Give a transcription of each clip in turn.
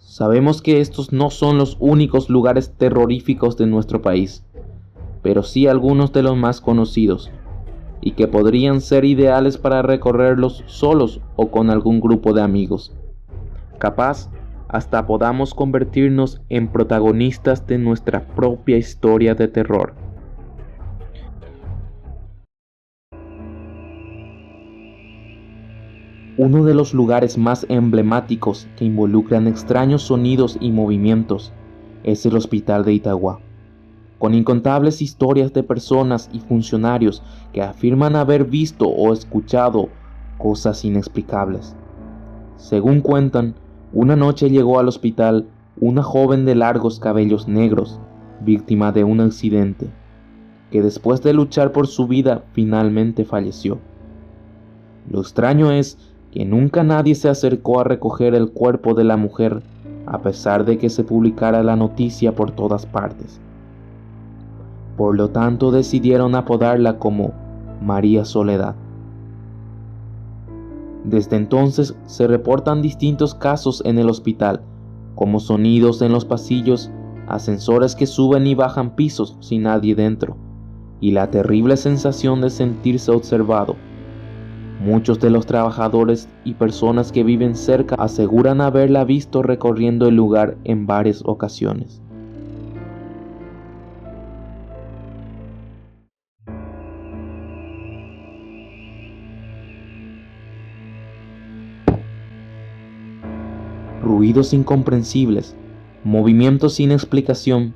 Sabemos que estos no son los únicos lugares terroríficos de nuestro país, pero sí algunos de los más conocidos, y que podrían ser ideales para recorrerlos solos o con algún grupo de amigos. Capaz, hasta podamos convertirnos en protagonistas de nuestra propia historia de terror. Uno de los lugares más emblemáticos que involucran extraños sonidos y movimientos es el Hospital de Itagua, con incontables historias de personas y funcionarios que afirman haber visto o escuchado cosas inexplicables. Según cuentan, una noche llegó al hospital una joven de largos cabellos negros, víctima de un accidente, que después de luchar por su vida finalmente falleció. Lo extraño es que nunca nadie se acercó a recoger el cuerpo de la mujer, a pesar de que se publicara la noticia por todas partes. Por lo tanto, decidieron apodarla como María Soledad. Desde entonces se reportan distintos casos en el hospital, como sonidos en los pasillos, ascensores que suben y bajan pisos sin nadie dentro, y la terrible sensación de sentirse observado. Muchos de los trabajadores y personas que viven cerca aseguran haberla visto recorriendo el lugar en varias ocasiones. Ruidos incomprensibles, movimientos sin explicación,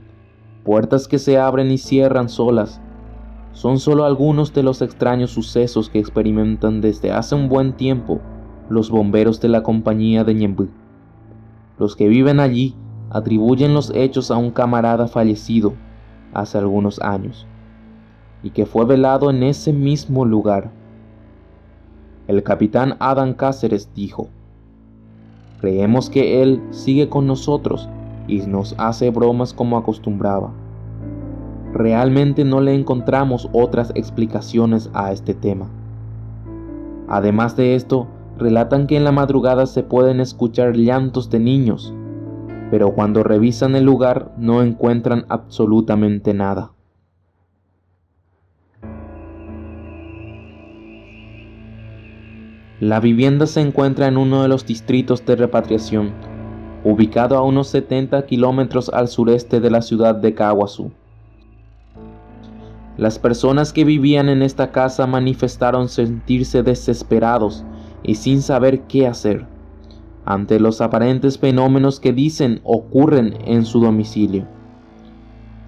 puertas que se abren y cierran solas, son solo algunos de los extraños sucesos que experimentan desde hace un buen tiempo los bomberos de la compañía de Ñemby. Los que viven allí atribuyen los hechos a un camarada fallecido hace algunos años y que fue velado en ese mismo lugar. El capitán Adam Cáceres dijo: "Creemos que él sigue con nosotros y nos hace bromas como acostumbraba. Realmente no le encontramos otras explicaciones a este tema". Además de esto, relatan que en la madrugada se pueden escuchar llantos de niños, pero cuando revisan el lugar no encuentran absolutamente nada. La vivienda se encuentra en uno de los distritos de repatriación, ubicado a unos 70 kilómetros al sureste de la ciudad de Caaguazú. Las personas que vivían en esta casa manifestaron sentirse desesperados y sin saber qué hacer ante los aparentes fenómenos que dicen ocurren en su domicilio.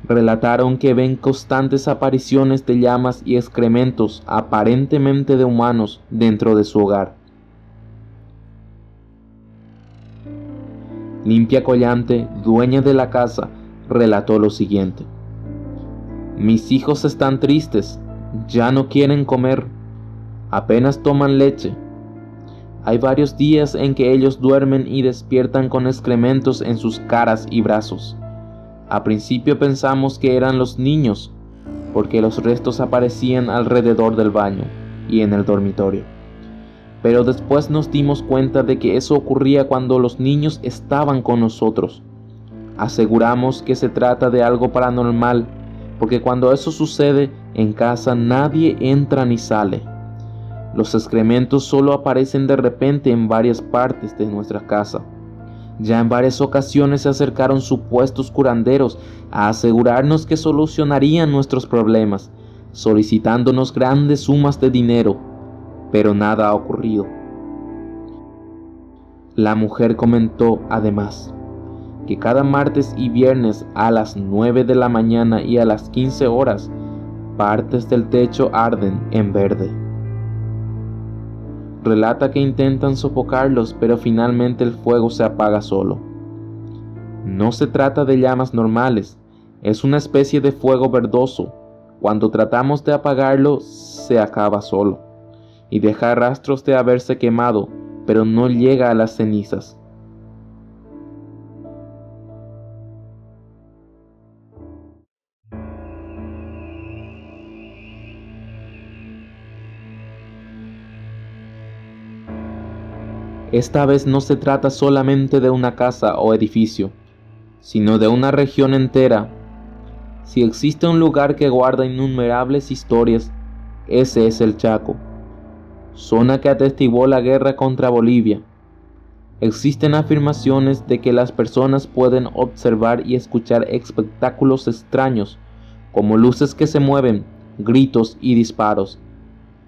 Relataron que ven constantes apariciones de llamas y excrementos aparentemente de humanos dentro de su hogar. Limpia Collante, dueña de la casa, relató lo siguiente: "Mis hijos están tristes, ya no quieren comer, apenas toman leche. Hay varios días en que ellos duermen y despiertan con excrementos en sus caras y brazos. A principio pensamos que eran los niños, porque los restos aparecían alrededor del baño y en el dormitorio. Pero después nos dimos cuenta de que eso ocurría cuando los niños estaban con nosotros. Aseguramos que se trata de algo paranormal, porque cuando eso sucede en casa nadie entra ni sale. Los excrementos solo aparecen de repente en varias partes de nuestra casa. Ya en varias ocasiones se acercaron supuestos curanderos a asegurarnos que solucionarían nuestros problemas, solicitándonos grandes sumas de dinero, pero nada ha ocurrido". La mujer comentó además que cada martes y viernes a las 9 de la mañana y a las 15 horas, partes del techo arden en verde. Relata que intentan sofocarlos, pero finalmente el fuego se apaga solo. No se trata de llamas normales, es una especie de fuego verdoso. Cuando tratamos de apagarlo, se acaba solo y deja rastros de haberse quemado, pero no llega a las cenizas. Esta vez no se trata solamente de una casa o edificio, sino de una región entera. Si existe un lugar que guarda innumerables historias, ese es el Chaco, zona que atestiguó la guerra contra Bolivia. Existen afirmaciones de que las personas pueden observar y escuchar espectáculos extraños, como luces que se mueven, gritos y disparos,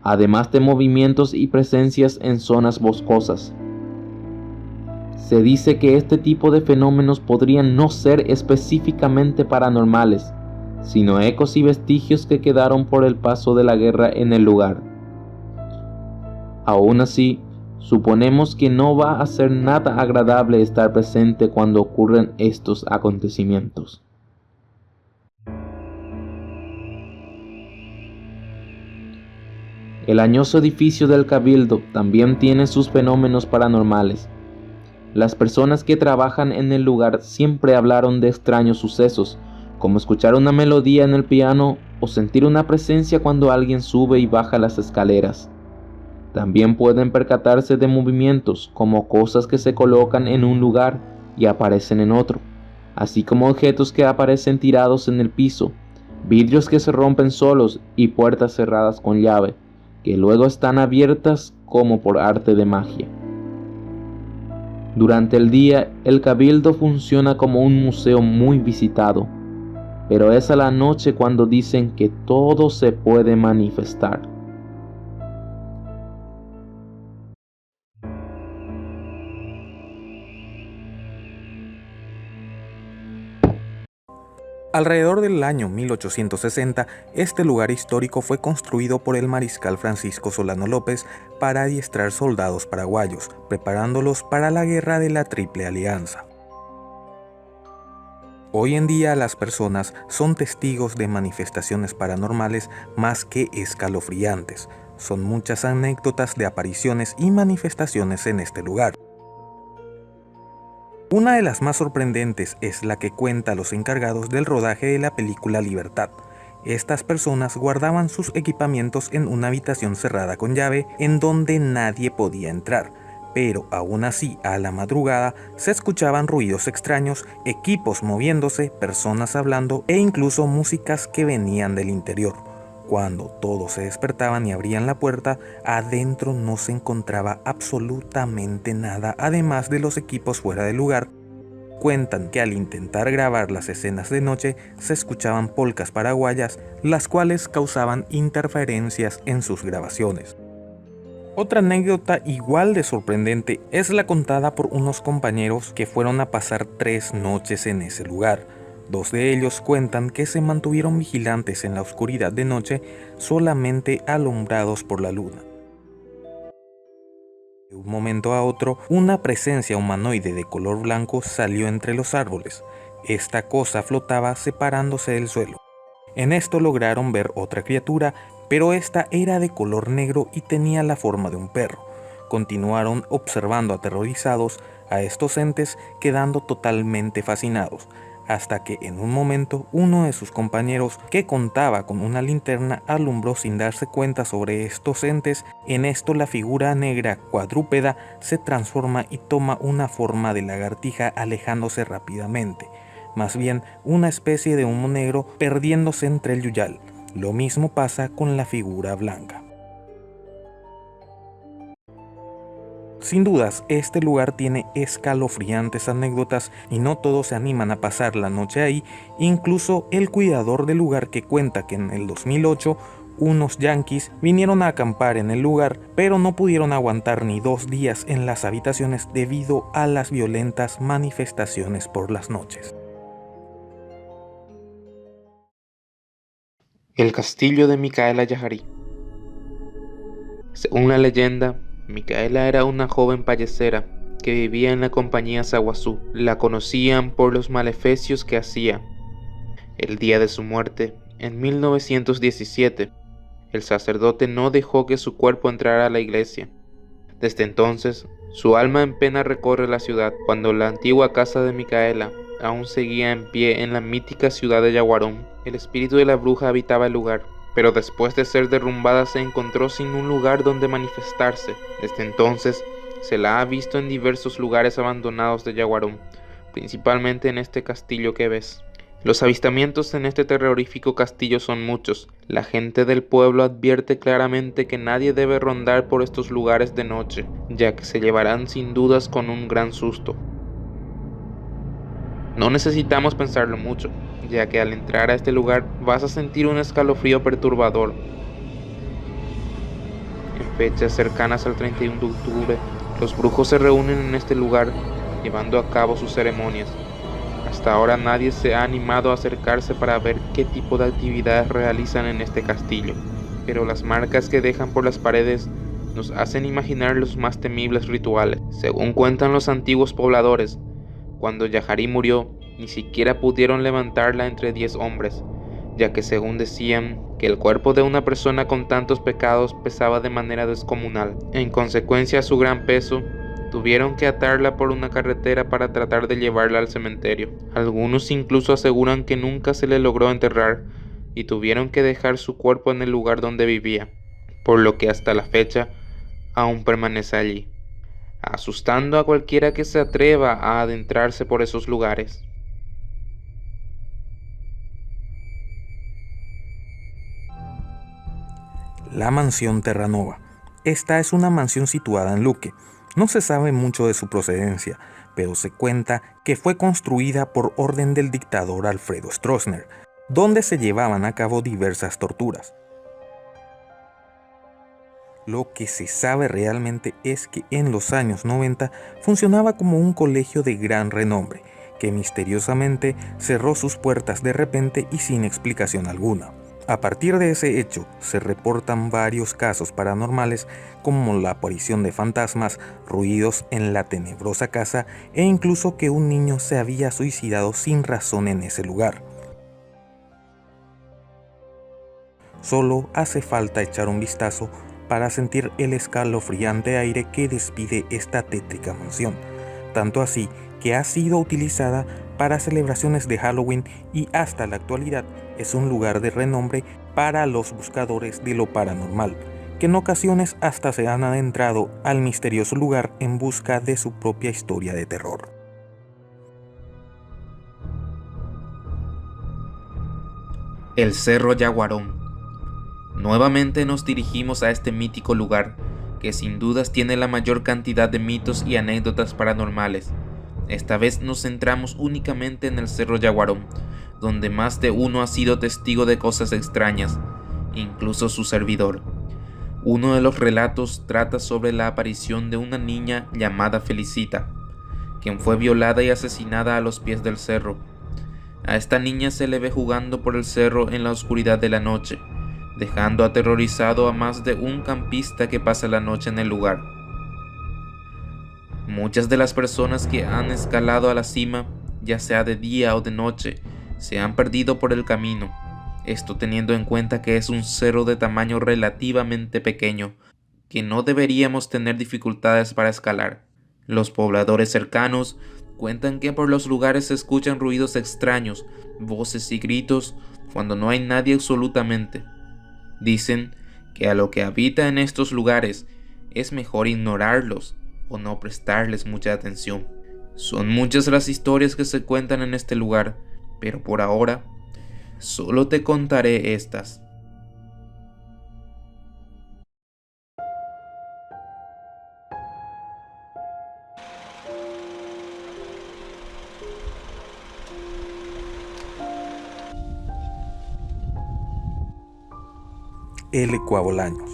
además de movimientos y presencias en zonas boscosas. Se dice que este tipo de fenómenos podrían no ser específicamente paranormales, sino ecos y vestigios que quedaron por el paso de la guerra en el lugar. Aún así, suponemos que no va a ser nada agradable estar presente cuando ocurren estos acontecimientos. El añoso edificio del Cabildo también tiene sus fenómenos paranormales. Las personas que trabajan en el lugar siempre hablaron de extraños sucesos, como escuchar una melodía en el piano o sentir una presencia cuando alguien sube y baja las escaleras. También pueden percatarse de movimientos, como cosas que se colocan en un lugar y aparecen en otro, así como objetos que aparecen tirados en el piso, vidrios que se rompen solos y puertas cerradas con llave, que luego están abiertas como por arte de magia. Durante el día, el Cabildo funciona como un museo muy visitado, pero es a la noche cuando dicen que todo se puede manifestar. Alrededor del año 1860, este lugar histórico fue construido por el mariscal Francisco Solano López para adiestrar soldados paraguayos, preparándolos para la guerra de la Triple Alianza. Hoy en día las personas son testigos de manifestaciones paranormales más que escalofriantes. Son muchas anécdotas de apariciones y manifestaciones en este lugar. Una de las más sorprendentes es la que cuenta los encargados del rodaje de la película Libertad. Estas personas guardaban sus equipamientos en una habitación cerrada con llave en donde nadie podía entrar, pero aún así a la madrugada se escuchaban ruidos extraños, equipos moviéndose, personas hablando e incluso músicas que venían del interior. Cuando todos se despertaban y abrían la puerta, adentro no se encontraba absolutamente nada, además de los equipos fuera del lugar. Cuentan que al intentar grabar las escenas de noche se escuchaban polcas paraguayas, las cuales causaban interferencias en sus grabaciones. Otra anécdota igual de sorprendente es la contada por unos compañeros que fueron a pasar 3 noches en ese lugar. 2 de ellos cuentan que se mantuvieron vigilantes en la oscuridad de noche, solamente alumbrados por la luna. De un momento a otro, una presencia humanoide de color blanco salió entre los árboles. Esta cosa flotaba separándose del suelo. En esto lograron ver otra criatura, pero esta era de color negro y tenía la forma de un perro. Continuaron observando aterrorizados a estos entes, quedando totalmente fascinados, hasta que en un momento uno de sus compañeros, que contaba con una linterna, alumbró sin darse cuenta sobre estos entes. En esto la figura negra cuadrúpeda se transforma y toma una forma de lagartija, alejándose rápidamente, más bien una especie de humo negro perdiéndose entre el yuyal. Lo mismo pasa con la figura blanca. Sin dudas, este lugar tiene escalofriantes anécdotas y no todos se animan a pasar la noche ahí. Incluso el cuidador del lugar, que cuenta que en el 2008 unos yanquis vinieron a acampar en el lugar, pero no pudieron aguantar ni 2 días en las habitaciones debido a las violentas manifestaciones por las noches. El castillo de Micaela Yajarí. Según la leyenda, Micaela era una joven payesera que vivía en la compañía Saguazú. La conocían por los maleficios que hacía. El día de su muerte, en 1917, el sacerdote no dejó que su cuerpo entrara a la iglesia. Desde entonces, su alma en pena recorre la ciudad. Cuando la antigua casa de Micaela aún seguía en pie en la mítica ciudad de Yaguarón, el espíritu de la bruja habitaba el lugar. Pero después de ser derrumbada se encontró sin un lugar donde manifestarse. Desde entonces, Se la ha visto en diversos lugares abandonados de Yaguarón, principalmente en este castillo que ves. Los avistamientos en este terrorífico castillo son muchos. La gente del pueblo advierte claramente que nadie debe rondar por estos lugares de noche, ya que se llevarán sin dudas con un gran susto. No necesitamos pensarlo mucho, ya que al entrar a este lugar vas a sentir un escalofrío perturbador. En fechas cercanas al 31 de octubre, los brujos se reúnen en este lugar, llevando a cabo sus ceremonias. Hasta ahora nadie se ha animado a acercarse para ver qué tipo de actividades realizan en este castillo, pero las marcas que dejan por las paredes nos hacen imaginar los más temibles rituales. Según cuentan los antiguos pobladores, cuando Yajarí murió, ni siquiera pudieron levantarla entre 10 hombres, ya que según decían, que el cuerpo de una persona con tantos pecados pesaba de manera descomunal. En consecuencia a su gran peso, tuvieron que atarla por una carretera para tratar de llevarla al cementerio. Algunos incluso aseguran que nunca se le logró enterrar y tuvieron que dejar su cuerpo en el lugar donde vivía, por lo que hasta la fecha aún permanece allí, asustando a cualquiera que se atreva a adentrarse por esos lugares. La mansión Terranova. Esta es una mansión situada en Luque. No se sabe mucho de su procedencia, pero se cuenta que fue construida por orden del dictador Alfredo Stroessner, donde se llevaban a cabo diversas torturas. Lo que se sabe realmente es que en los años 90 funcionaba como un colegio de gran renombre, que misteriosamente cerró sus puertas de repente y sin explicación alguna. A partir de ese hecho, se reportan varios casos paranormales como la aparición de fantasmas, ruidos en la tenebrosa casa e incluso que un niño se había suicidado sin razón en ese lugar. Solo hace falta echar un vistazo para sentir el escalofriante aire que despide esta tétrica mansión, tanto así que ha sido utilizada para celebraciones de Halloween y hasta la actualidad es un lugar de renombre para los buscadores de lo paranormal, que en ocasiones hasta se han adentrado al misterioso lugar en busca de su propia historia de terror. El Cerro Yaguarón. Nuevamente nos dirigimos a este mítico lugar, que sin dudas tiene la mayor cantidad de mitos y anécdotas paranormales. Esta vez nos centramos únicamente en el Cerro Yaguarón, donde más de uno ha sido testigo de cosas extrañas, incluso su servidor. Uno de los relatos trata sobre la aparición de una niña llamada Felicita, quien fue violada y asesinada a los pies del cerro. A esta niña se le ve jugando por el cerro en la oscuridad de la noche, dejando aterrorizado a más de un campista que pasa la noche en el lugar. Muchas de las personas que han escalado a la cima, ya sea de día o de noche, se han perdido por el camino, esto teniendo en cuenta que es un cerro de tamaño relativamente pequeño, que no deberíamos tener dificultades para escalar. Los pobladores cercanos cuentan que por los lugares se escuchan ruidos extraños, voces y gritos, cuando no hay nadie absolutamente. Dicen que a lo que habita en estos lugares es mejor ignorarlos o no prestarles mucha atención. Son muchas las historias que se cuentan en este lugar, pero por ahora solo te contaré estas. El Cuabolaños,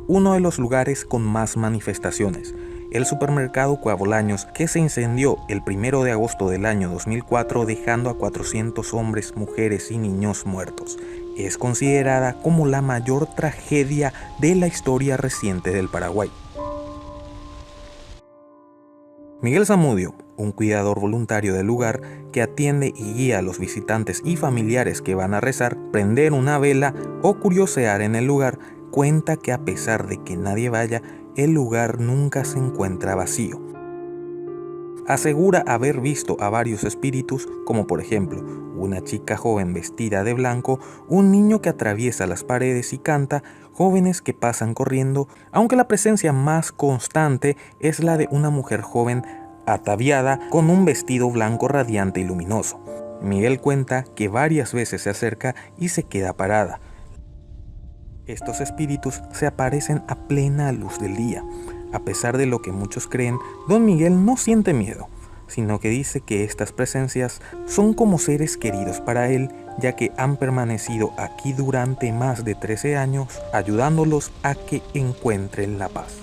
uno de los lugares con más manifestaciones. El supermercado Cuabolaños, que se incendió el 1 de agosto del año 2004 dejando a 400 hombres, mujeres y niños muertos, es considerada como la mayor tragedia de la historia reciente del Paraguay. Miguel Zamudio, un cuidador voluntario del lugar que atiende y guía a los visitantes y familiares que van a rezar, prender una vela o curiosear en el lugar, cuenta que a pesar de que nadie vaya, el lugar nunca se encuentra vacío. Asegura haber visto a varios espíritus, como por ejemplo una chica joven vestida de blanco, un niño que atraviesa las paredes y canta, jóvenes que pasan corriendo, aunque la presencia más constante es la de una mujer joven ataviada con un vestido blanco radiante y luminoso. Miguel cuenta que varias veces se acerca y se queda parada. Estos espíritus se aparecen a plena luz del día. A pesar de lo que muchos creen, Don Miguel no siente miedo, sino que dice que estas presencias son como seres queridos para él, ya que han permanecido aquí durante más de 13 años, ayudándolos a que encuentren la paz.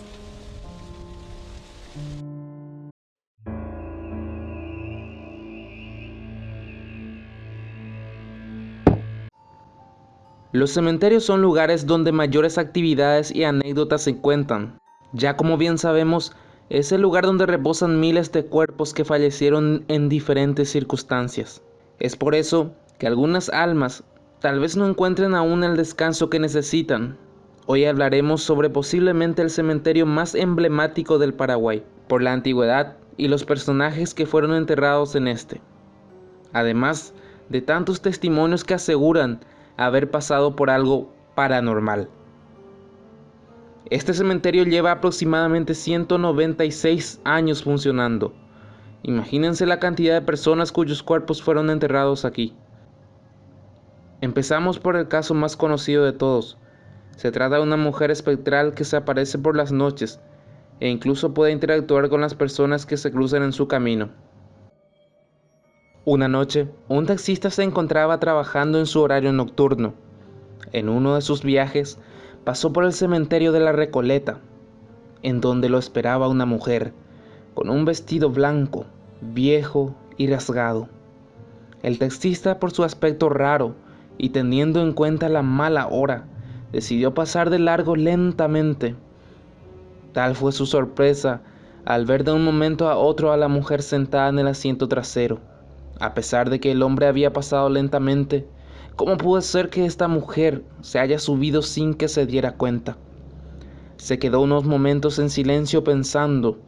Los cementerios son lugares donde mayores actividades y anécdotas se cuentan. Ya como bien sabemos, es el lugar donde reposan miles de cuerpos que fallecieron en diferentes circunstancias. Es por eso que algunas almas tal vez no encuentren aún el descanso que necesitan. Hoy hablaremos sobre posiblemente el cementerio más emblemático del Paraguay, por la antigüedad y los personajes que fueron enterrados en este. Además de tantos testimonios que aseguran haber pasado por algo paranormal. Este cementerio lleva aproximadamente 196 años funcionando. Imagínense la cantidad de personas cuyos cuerpos fueron enterrados aquí. Empezamos por el caso más conocido de todos. Se trata de una mujer espectral que se aparece por las noches e incluso puede interactuar con las personas que se cruzan en su camino. Una noche, un taxista se encontraba trabajando en su horario nocturno. En uno de sus viajes, pasó por el cementerio de la Recoleta, en donde lo esperaba una mujer, con un vestido blanco, viejo y rasgado. El taxista, por su aspecto raro y teniendo en cuenta la mala hora, decidió pasar de largo lentamente. Tal fue su sorpresa al ver de un momento a otro a la mujer sentada en el asiento trasero. A pesar de que el hombre había pasado lentamente, ¿cómo pudo ser que esta mujer se haya subido sin que se diera cuenta? Se quedó unos momentos en silencio pensando,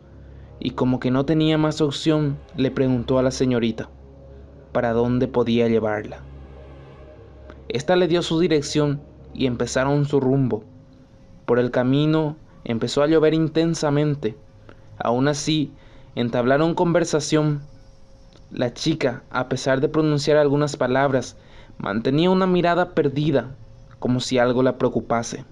y como que no tenía más opción, le preguntó a la señorita para dónde podía llevarla. Esta le dio su dirección y empezaron su rumbo. Por el camino empezó a llover intensamente. Aún así, entablaron conversación. La chica, a pesar de pronunciar algunas palabras, mantenía una mirada perdida, como si algo la preocupase.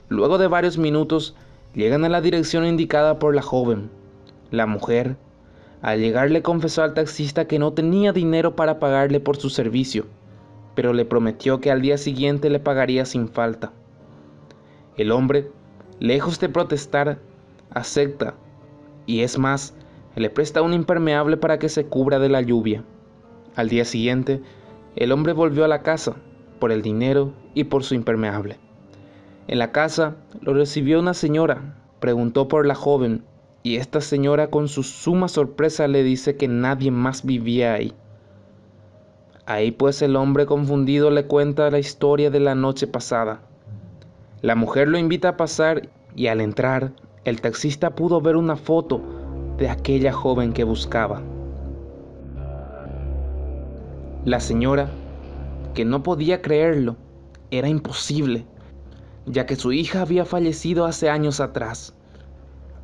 Luego de varios minutos, llegan a la dirección indicada por la joven. La mujer, al llegar, le confesó al taxista que no tenía dinero para pagarle por su servicio, pero le prometió que al día siguiente le pagaría sin falta. El hombre, lejos de protestar, acepta, y es más, le presta un impermeable para que se cubra de la lluvia. Al día siguiente, el hombre volvió a la casa, por el dinero y por su impermeable. En la casa lo recibió una señora, preguntó por la joven, y esta señora con su suma sorpresa le dice que nadie más vivía ahí. Ahí pues el hombre confundido le cuenta la historia de la noche pasada. La mujer lo invita a pasar y al entrar, el taxista pudo ver una foto de aquella joven que buscaba. La señora, que no podía creerlo, era imposible, ya que su hija había fallecido hace años atrás.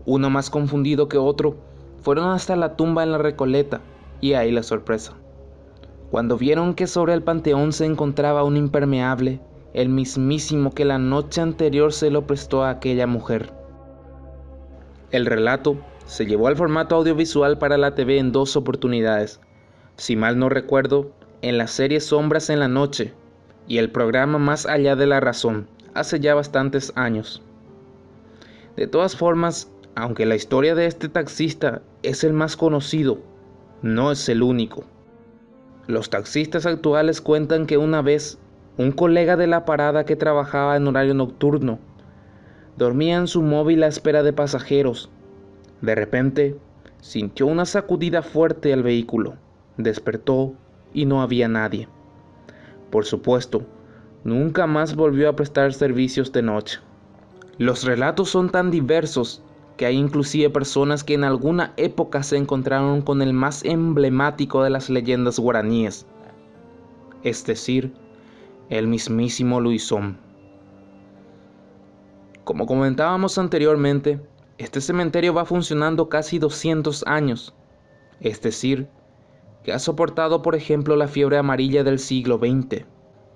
Uno más confundido que otro, fueron hasta la tumba en la Recoleta, y ahí la sorpresa. Cuando vieron que sobre el panteón se encontraba un impermeable, el mismísimo que la noche anterior se lo prestó a aquella mujer. El relato se llevó al formato audiovisual para la TV en 2 oportunidades, si mal no recuerdo, en la serie Sombras en la Noche y el programa Más Allá de la Razón, hace ya bastantes años. De todas formas, aunque la historia de este taxista es el más conocido, no es el único. Los taxistas actuales cuentan que una vez, un colega de la parada que trabajaba en horario nocturno, dormía en su móvil a espera de pasajeros. De repente, sintió una sacudida fuerte al vehículo, despertó y no había nadie. Por supuesto, nunca más volvió a prestar servicios de noche. Los relatos son tan diversos que hay inclusive personas que en alguna época se encontraron con el más emblemático de las leyendas guaraníes, es decir, el mismísimo Luisón. Como comentábamos anteriormente, este cementerio va funcionando casi 200 años, es decir, que ha soportado por ejemplo la fiebre amarilla del siglo XX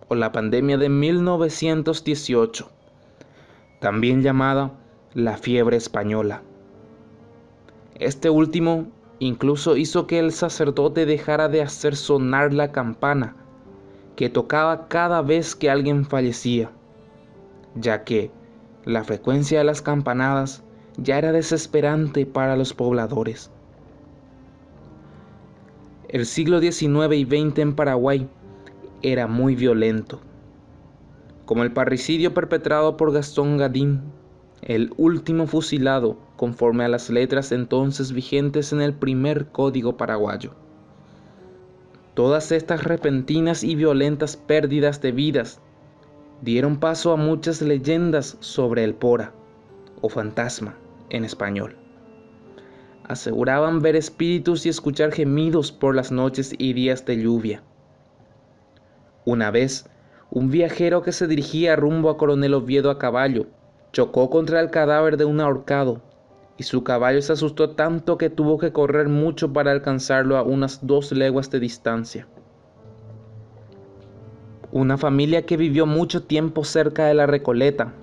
o la pandemia de 1918, también llamada la fiebre española. Este último incluso hizo que el sacerdote dejara de hacer sonar la campana que tocaba cada vez que alguien fallecía, ya que la frecuencia de las campanadas ya era desesperante para los pobladores. El siglo XIX y XX en Paraguay era muy violento, como el parricidio perpetrado por Gastón Gadín, el último fusilado conforme a las letras entonces vigentes en el primer código paraguayo. Todas estas repentinas y violentas pérdidas de vidas dieron paso a muchas leyendas sobre el Pora, o fantasma en español. Aseguraban ver espíritus y escuchar gemidos por las noches y días de lluvia. Una vez, un viajero que se dirigía rumbo a Coronel Oviedo a caballo, chocó contra el cadáver de un ahorcado, y su caballo se asustó tanto que tuvo que correr mucho para alcanzarlo a unas 2 leguas de distancia. Una familia que vivió mucho tiempo cerca de la Recoleta,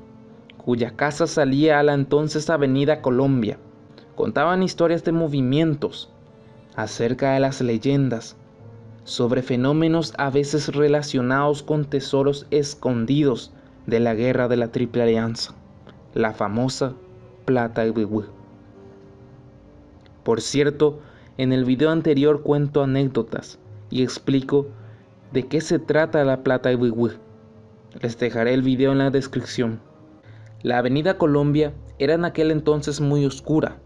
cuya casa salía a la entonces Avenida Colombia, contaban historias de movimientos, acerca de las leyendas, sobre fenómenos a veces relacionados con tesoros escondidos de la guerra de la Triple Alianza, la famosa Plata Iwihue. Por cierto, en el video anterior cuento anécdotas y explico de qué se trata la Plata Iwihue. Les dejaré el video en la descripción. La Avenida Colombia era en aquel entonces muy oscura.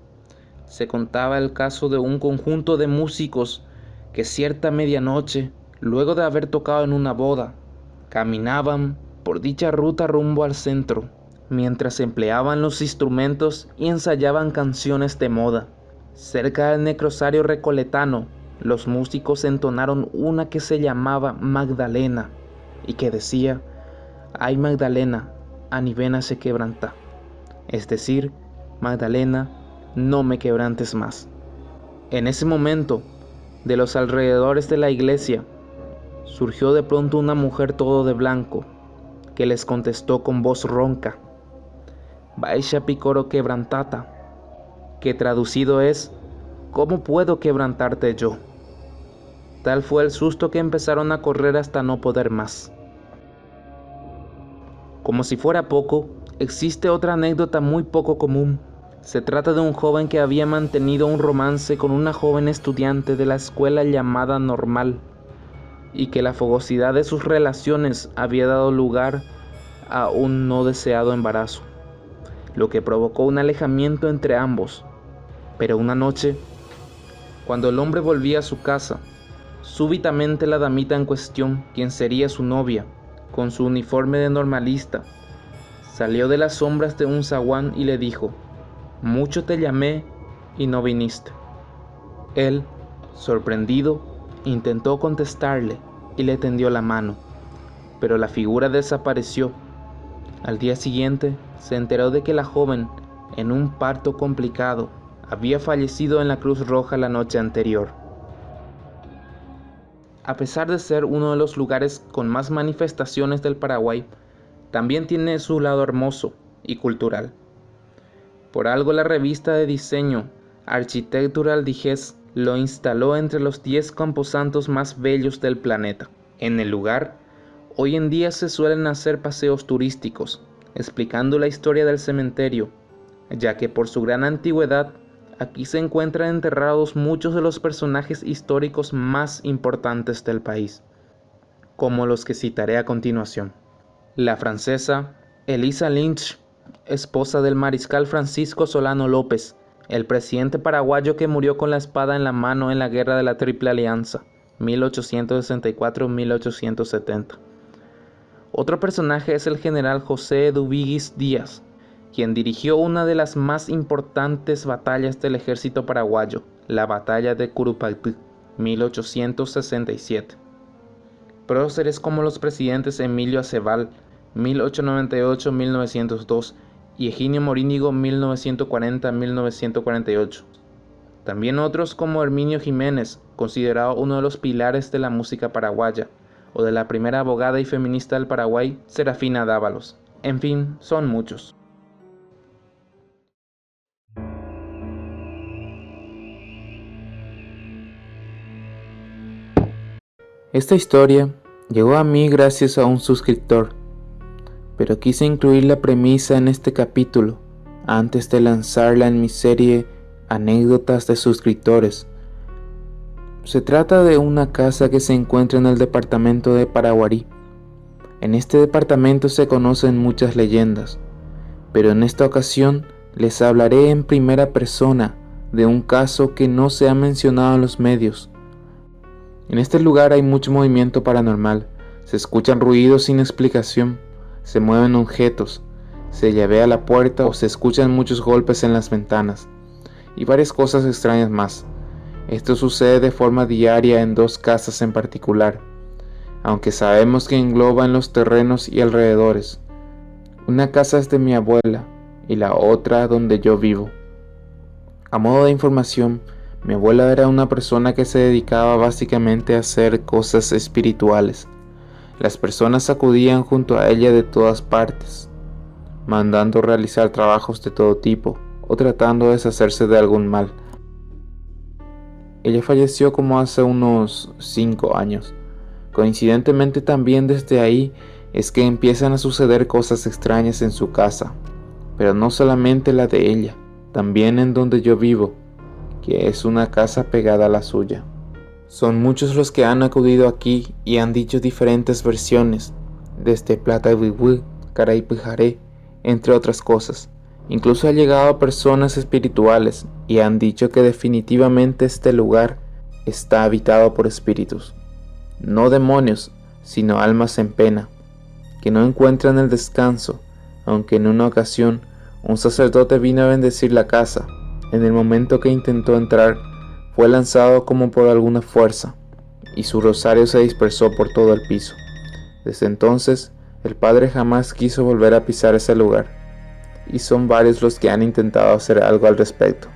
Se contaba el caso de un conjunto de músicos que cierta medianoche, luego de haber tocado en una boda, caminaban por dicha ruta rumbo al centro, mientras empleaban los instrumentos y ensayaban canciones de moda. Cerca del necrosario recoletano, los músicos entonaron una que se llamaba Magdalena y que decía: «Ay Magdalena, a mi vena se quebranta», es decir, Magdalena, no me quebrantes más. En ese momento, de los alrededores de la iglesia, surgió de pronto una mujer todo de blanco, que les contestó con voz ronca: «Baisha picoro quebrantata», que traducido es: «¿Cómo puedo quebrantarte yo?». Tal fue el susto que empezaron a correr hasta no poder más. Como si fuera poco, existe otra anécdota muy poco común. Se trata de un joven que había mantenido un romance con una joven estudiante de la escuela llamada Normal, y que la fogosidad de sus relaciones había dado lugar a un no deseado embarazo, lo que provocó un alejamiento entre ambos. Pero una noche, cuando el hombre volvía a su casa, súbitamente la damita en cuestión, quien sería su novia, con su uniforme de normalista, salió de las sombras de un zaguán y le dijo: «Mucho te llamé y no viniste». Él, sorprendido, intentó contestarle y le tendió la mano, pero la figura desapareció. Al día siguiente se enteró de que la joven, en un parto complicado, había fallecido en la Cruz Roja la noche anterior. A pesar de ser uno de los lugares con más manifestaciones del Paraguay, también tiene su lado hermoso y cultural. Por algo la revista de diseño Architectural Digest lo instaló entre los 10 camposantos más bellos del planeta. En el lugar, hoy en día se suelen hacer paseos turísticos, explicando la historia del cementerio, ya que por su gran antigüedad, aquí se encuentran enterrados muchos de los personajes históricos más importantes del país, como los que citaré a continuación. La francesa Elisa Lynch, esposa del mariscal Francisco Solano López, el presidente paraguayo que murió con la espada en la mano en la guerra de la Triple Alianza, 1864-1870. Otro personaje es el general José Dubiguis Díaz, quien dirigió una de las más importantes batallas del ejército paraguayo, la batalla de Curupaytí, 1867. Próceres como los presidentes Emilio Aceval, 1898-1902, y Higinio Morínigo, 1940-1948. También otros como Herminio Jiménez, considerado uno de los pilares de la música paraguaya, o de la primera abogada y feminista del Paraguay, Serafina Dávalos. En fin, son muchos. Esta historia llegó a mí gracias a un suscriptor, pero quise incluir la premisa en este capítulo antes de lanzarla en mi serie Anécdotas de suscriptores. Se trata de una casa que se encuentra en el departamento de Paraguarí. En este departamento se conocen muchas leyendas, pero en esta ocasión les hablaré en primera persona de un caso que no se ha mencionado en los medios. En este lugar hay mucho movimiento paranormal, se escuchan ruidos sin explicación, se mueven objetos, se llavea la puerta o se escuchan muchos golpes en las ventanas, y varias cosas extrañas más. Esto sucede de forma diaria en dos casas en particular, aunque sabemos que engloba en los terrenos y alrededores. Una casa es de mi abuela y la otra donde yo vivo. A modo de información, mi abuela era una persona que se dedicaba básicamente a hacer cosas espirituales. Las personas acudían junto a ella de todas partes, mandando realizar trabajos de todo tipo o tratando de deshacerse de algún mal. Ella falleció como hace unos 5 años. Coincidentemente también desde ahí es que empiezan a suceder cosas extrañas en su casa, pero no solamente la de ella, también en donde yo vivo, que es una casa pegada a la suya. Son muchos los que han acudido aquí y han dicho diferentes versiones, desde Plata Huihui, Caraypijaré, entre otras cosas. Incluso ha llegado a personas espirituales y han dicho que definitivamente este lugar está habitado por espíritus, no demonios, sino almas en pena, que no encuentran el descanso, aunque en una ocasión un sacerdote vino a bendecir la casa. En el momento que intentó entrar, fue lanzado como por alguna fuerza, y su rosario se dispersó por todo el piso. Desde entonces, el padre jamás quiso volver a pisar ese lugar, y son varios los que han intentado hacer algo al respecto.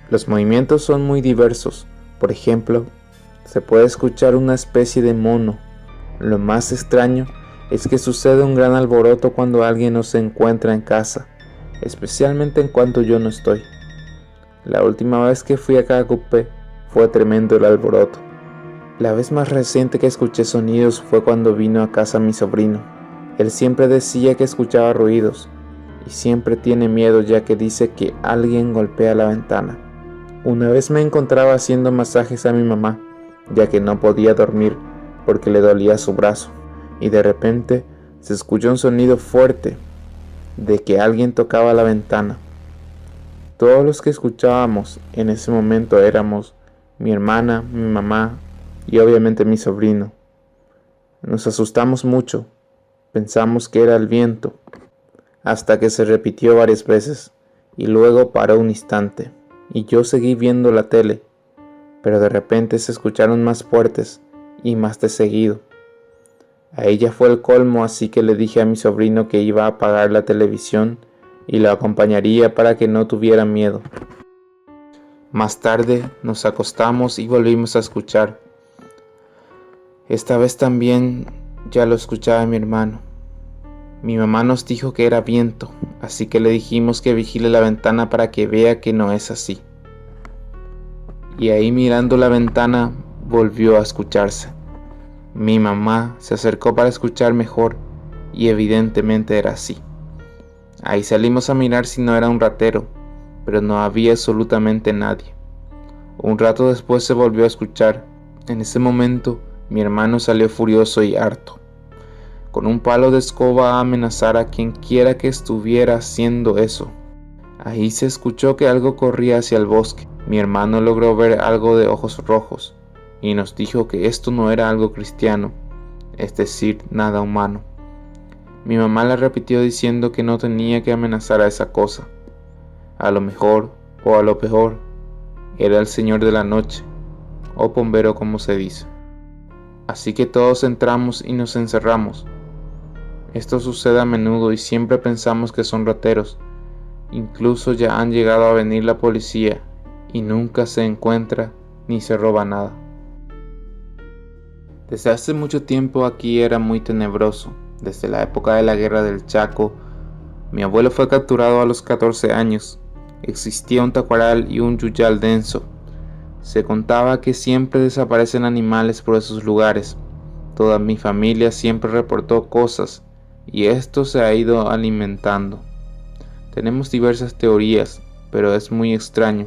Los movimientos son muy diversos. Por ejemplo, se puede escuchar una especie de mono. Lo más extraño es que sucede un gran alboroto cuando alguien no se encuentra en casa, especialmente en cuanto yo no estoy. La última vez que fui a Cacupé fue tremendo el alboroto. La vez más reciente que escuché sonidos fue cuando vino a casa mi sobrino. Él siempre decía que escuchaba ruidos y siempre tiene miedo, ya que dice que alguien golpea la ventana. Una vez me encontraba haciendo masajes a mi mamá, ya que no podía dormir porque le dolía su brazo, y de repente se escuchó un sonido fuerte de que alguien tocaba la ventana. Todos los que escuchábamos en ese momento éramos mi hermana, mi mamá y obviamente mi sobrino. Nos asustamos mucho, pensamos que era el viento, hasta que se repitió varias veces y luego paró un instante y yo seguí viendo la tele, pero de repente se escucharon más fuertes y más de seguido. A ella fue el colmo, así que le dije a mi sobrino que iba a apagar la televisión y lo acompañaría para que no tuviera miedo. Más tarde nos acostamos y volvimos a escuchar. Esta vez también ya lo escuchaba mi hermano. Mi mamá nos dijo que era viento, así que le dijimos que vigile la ventana para que vea que no es así. Y ahí mirando la ventana volvió a escucharse. Mi mamá se acercó para escuchar mejor y evidentemente era así. Ahí salimos a mirar si no era un ratero, pero no había absolutamente nadie. Un rato después se volvió a escuchar. En ese momento mi hermano salió furioso y harto, con un palo de escoba a amenazar a quien quiera que estuviera haciendo eso. Ahí se escuchó que algo corría hacia el bosque. Mi hermano logró ver algo de ojos rojos y nos dijo que esto no era algo cristiano, es decir, nada humano. Mi mamá le repitió diciendo que no tenía que amenazar a esa cosa. A lo mejor, o a lo peor, era el señor de la noche, o bombero como se dice. Así que todos entramos y nos encerramos. Esto sucede a menudo y siempre pensamos que son rateros. Incluso ya han llegado a venir la policía y nunca se encuentra ni se roba nada. Desde hace mucho tiempo aquí era muy tenebroso. Desde la época de la guerra del Chaco, mi abuelo fue capturado a los 14 años. Existía un tacuaral y un yuyal denso. Se contaba que siempre desaparecen animales por esos lugares. Toda mi familia siempre reportó cosas y esto se ha ido alimentando. Tenemos diversas teorías, pero es muy extraño,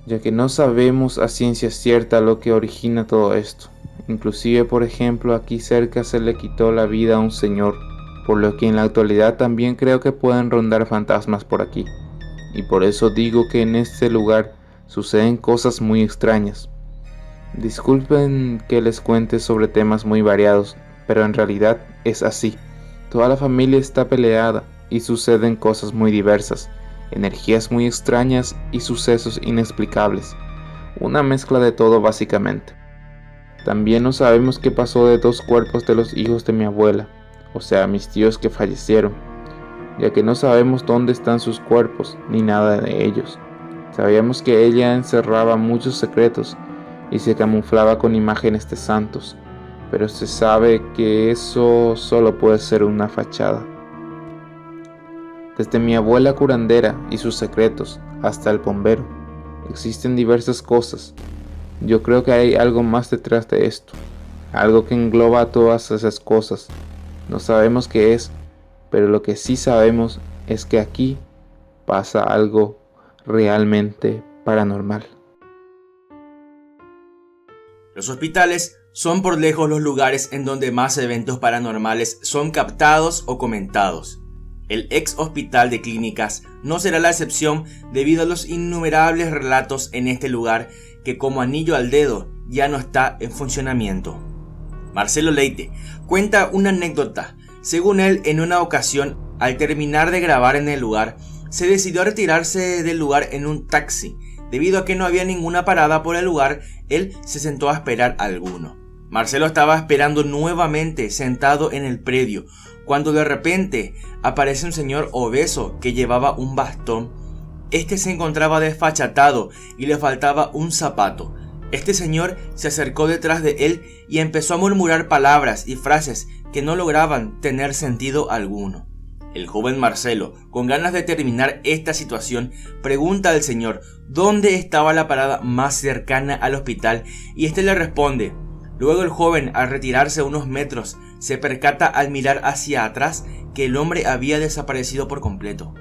ya que no sabemos a ciencia cierta lo que origina todo esto. Inclusive, por ejemplo, aquí cerca se le quitó la vida a un señor, por lo que en la actualidad también creo que pueden rondar fantasmas por aquí. Y por eso digo que en este lugar suceden cosas muy extrañas. Disculpen que les cuente sobre temas muy variados, pero en realidad es así. Toda la familia está peleada y suceden cosas muy diversas, energías muy extrañas y sucesos inexplicables. Una mezcla de todo básicamente. También no sabemos qué pasó de 2 cuerpos de los hijos de mi abuela, o sea, mis tíos que fallecieron, ya que no sabemos dónde están sus cuerpos ni nada de ellos. Sabíamos que ella encerraba muchos secretos y se camuflaba con imágenes de santos, pero se sabe que eso solo puede ser una fachada. Desde mi abuela curandera y sus secretos hasta el bombero, existen diversas cosas. Yo creo que hay algo más detrás de esto, algo que engloba todas esas cosas. No sabemos qué es, pero lo que sí sabemos es que aquí pasa algo realmente paranormal. Los hospitales son por lejos los lugares en donde más eventos paranormales son captados o comentados. El ex hospital de clínicas no será la excepción debido a los innumerables relatos en este lugar que como anillo al dedo ya no está en funcionamiento. Marcelo Leite cuenta una anécdota. Según él, en una ocasión, al terminar de grabar en el lugar, se decidió a retirarse del lugar en un taxi. Debido a que no había ninguna parada por el lugar, él se sentó a esperar a alguno. Marcelo estaba esperando nuevamente sentado en el predio, cuando de repente aparece un señor obeso que llevaba un bastón. Este se encontraba desfachatado y le faltaba un zapato. Este señor se acercó detrás de él y empezó a murmurar palabras y frases que no lograban tener sentido alguno. El joven Marcelo, con ganas de terminar esta situación, pregunta al señor dónde estaba la parada más cercana al hospital y este le responde. Luego el joven, al retirarse unos metros, se percata al mirar hacia atrás que el hombre había desaparecido por completo.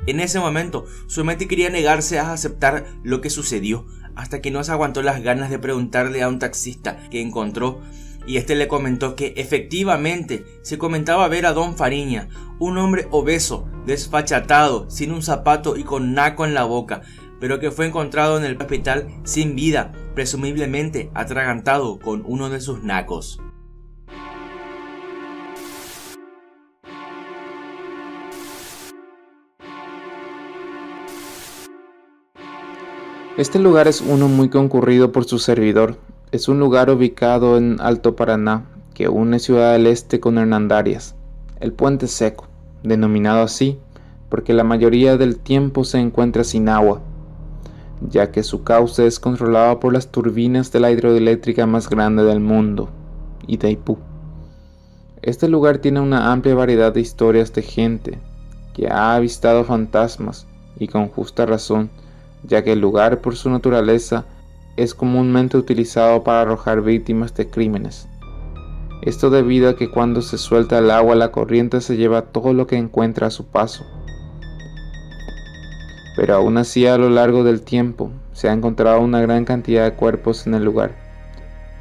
En ese momento, su mente quería negarse a aceptar lo que sucedió, hasta que no se aguantó las ganas de preguntarle a un taxista que encontró, y este le comentó que efectivamente se comentaba ver a don Fariña, un hombre obeso, desfachatado, sin un zapato y con naco en la boca, pero que fue encontrado en el hospital sin vida, presumiblemente atragantado con uno de sus nacos. Este lugar es uno muy concurrido por su servidor. Es un lugar ubicado en Alto Paraná, que une Ciudad del Este con Hernandarias, el Puente Seco, denominado así porque la mayoría del tiempo se encuentra sin agua, ya que su cauce es controlado por las turbinas de la hidroeléctrica más grande del mundo, Itaipú. Este lugar tiene una amplia variedad de historias de gente que ha avistado fantasmas, y con justa razón, ya que el lugar por su naturaleza es comúnmente utilizado para arrojar víctimas de crímenes. Esto debido a que cuando se suelta el agua la corriente se lleva todo lo que encuentra a su paso. Pero aún así a lo largo del tiempo se ha encontrado una gran cantidad de cuerpos en el lugar,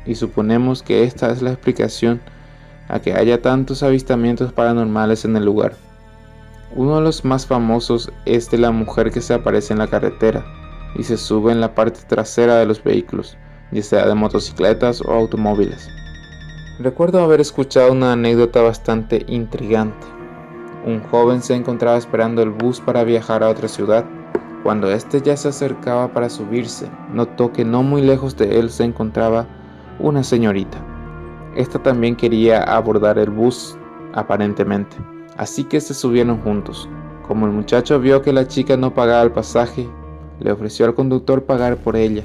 y suponemos que esta es la explicación a que haya tantos avistamientos paranormales en el lugar. Uno de los más famosos es de la mujer que se aparece en la carretera y se sube en la parte trasera de los vehículos, ya sea de motocicletas o automóviles. Recuerdo haber escuchado una anécdota bastante intrigante. Un joven se encontraba esperando el bus para viajar a otra ciudad. Cuando éste ya se acercaba para subirse, notó que no muy lejos de él se encontraba una señorita. Esta también quería abordar el bus, aparentemente, así que se subieron juntos. Como el muchacho vio que la chica no pagaba el pasaje, le ofreció al conductor pagar por ella.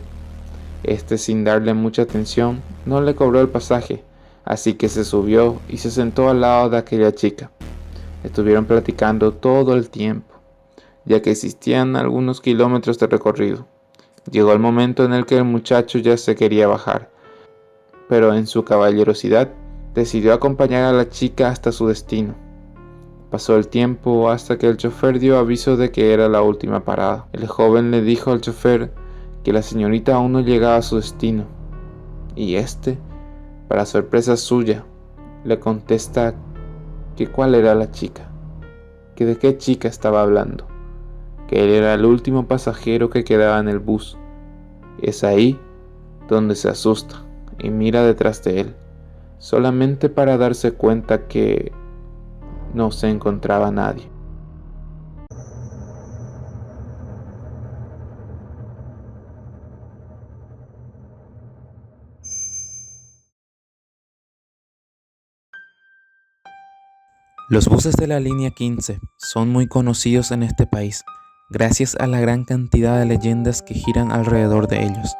Este, sin darle mucha atención, no le cobró el pasaje, así que se subió y se sentó al lado de aquella chica. Estuvieron platicando todo el tiempo, ya que existían algunos kilómetros de recorrido. Llegó el momento en el que el muchacho ya se quería bajar, pero en su caballerosidad decidió acompañar a la chica hasta su destino. Pasó el tiempo hasta que el chofer dio aviso de que era la última parada. El joven le dijo al chofer que la señorita aún no llegaba a su destino, y este, para sorpresa suya, le contesta que cuál era la chica, que de qué chica estaba hablando, que él era el último pasajero que quedaba en el bus. Es ahí donde se asusta y mira detrás de él, solamente para darse cuenta que no se encontraba nadie. Los buses de la línea 15 son muy conocidos en este país, gracias a la gran cantidad de leyendas que giran alrededor de ellos.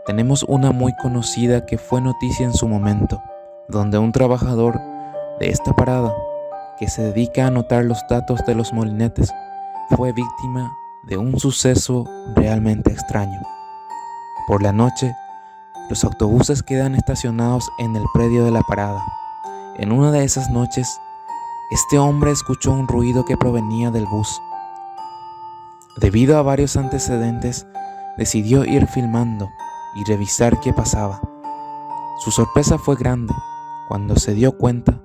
Tenemos una muy conocida que fue noticia en su momento, donde un trabajador de esta parada, que se dedica a anotar los datos de los molinetes, fue víctima de un suceso realmente extraño. Por la noche, los autobuses quedan estacionados en el predio de la parada. En una de esas noches, este hombre escuchó un ruido que provenía del bus. Debido a varios antecedentes, decidió ir filmando y revisar qué pasaba. Su sorpresa fue grande cuando se dio cuenta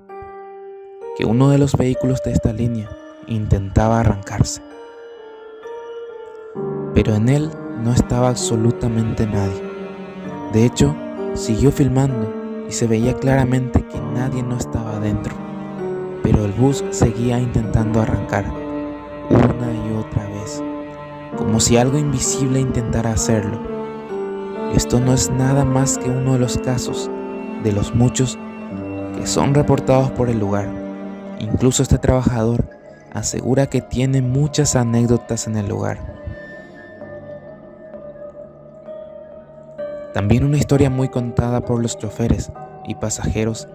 que uno de los vehículos de esta línea intentaba arrancarse. Pero en él no estaba absolutamente nadie. De hecho, siguió filmando y se veía claramente que nadie no estaba adentro. Pero el bus seguía intentando arrancar, una y otra vez, como si algo invisible intentara hacerlo. Esto no es nada más que uno de los casos, de los muchos, que son reportados por el lugar. Incluso este trabajador asegura que tiene muchas anécdotas en el lugar. También una historia muy contada por los choferes y pasajeros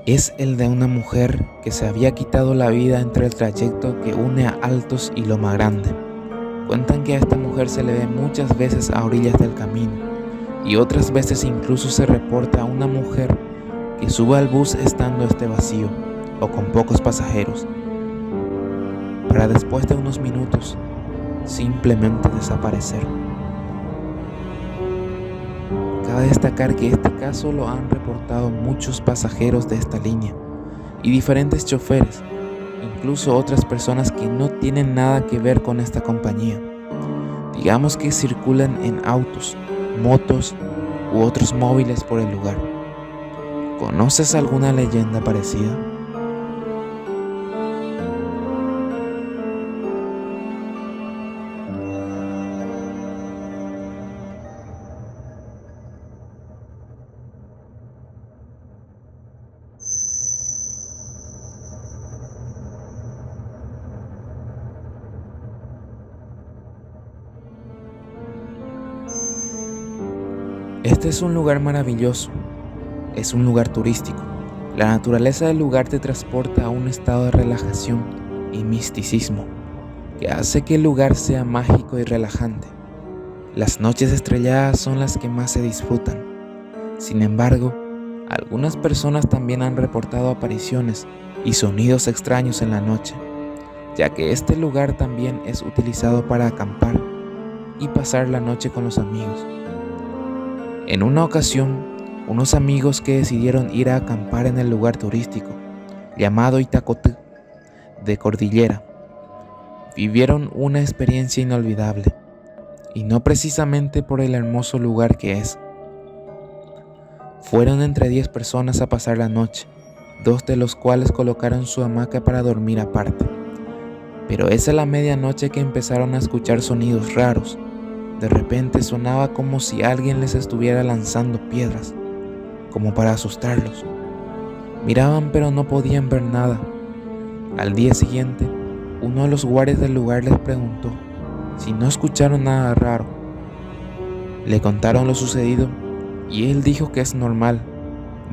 es el de una mujer que se había quitado la vida entre el trayecto que une a Altos y Loma Grande. Cuentan que a esta mujer se le ve muchas veces a orillas del camino y otras veces incluso se reporta a una mujer que sube al bus estando este vacío o con pocos pasajeros, para después de unos minutos simplemente desaparecer. Cabe destacar que este caso lo han reportado muchos pasajeros de esta línea y diferentes choferes, incluso otras personas que no tienen nada que ver con esta compañía. Digamos que circulan en autos, motos u otros móviles por el lugar. ¿Conoces alguna leyenda parecida? Este es un lugar maravilloso, es un lugar turístico. La naturaleza del lugar te transporta a un estado de relajación y misticismo que hace que el lugar sea mágico y relajante. Las noches estrelladas son las que más se disfrutan. Sin embargo, algunas personas también han reportado apariciones y sonidos extraños en la noche, ya que este lugar también es utilizado para acampar y pasar la noche con los amigos. En una ocasión, unos amigos que decidieron ir a acampar en el lugar turístico llamado Itacotí de Cordillera vivieron una experiencia inolvidable, y no precisamente por el hermoso lugar que es, Fueron entre 10 personas a pasar la noche, 2 de los cuales colocaron su hamaca para dormir aparte. Pero es a la medianoche que empezaron a escuchar sonidos raros. De repente sonaba como si alguien les estuviera lanzando piedras, como para asustarlos. Miraban pero no podían ver nada. Al día siguiente, uno de los guardias del lugar les preguntó si no escucharon nada raro. Le contaron lo sucedido y él dijo que es normal.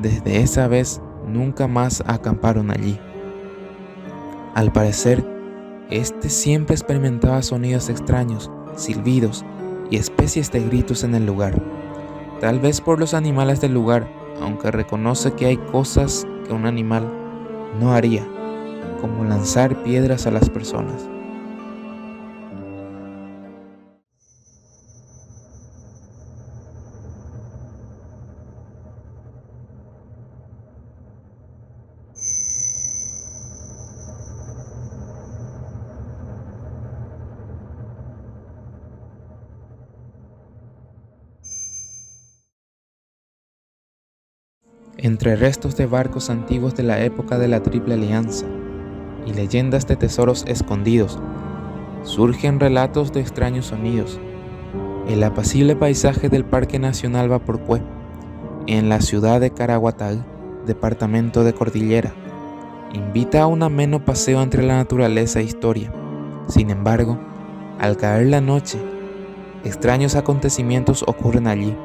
Desde esa vez nunca más acamparon allí. Al parecer, este siempre experimentaba sonidos extraños, silbidos y especies de gritos en el lugar. Tal vez por los animales del lugar, aunque reconoce que hay cosas que un animal no haría, como lanzar piedras a las personas. Entre restos de barcos antiguos de la época de la Triple Alianza y leyendas de tesoros escondidos, surgen relatos de extraños sonidos. El apacible paisaje del Parque Nacional Vaporcué, en la ciudad de Caraguatay, departamento de Cordillera, invita a un ameno paseo entre la naturaleza e historia. Sin embargo, al caer la noche, extraños acontecimientos ocurren allí.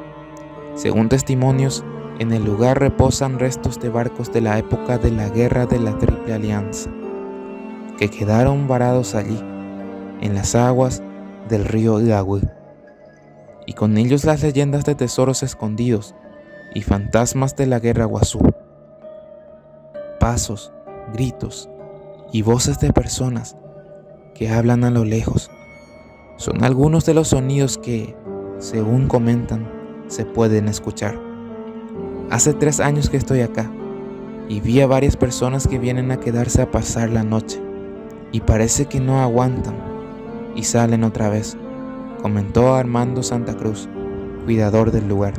Según testimonios, en el lugar reposan restos de barcos de la época de la Guerra de la Triple Alianza, que quedaron varados allí, en las aguas del río Igagüí, y con ellos las leyendas de tesoros escondidos y fantasmas de la Guerra Guazú. Pasos, gritos y voces de personas que hablan a lo lejos son algunos de los sonidos que, según comentan, se pueden escuchar. Hace 3 años que estoy acá y vi a varias personas que vienen a quedarse a pasar la noche y parece que no aguantan y salen otra vez, comentó Armando Santa Cruz, cuidador del lugar.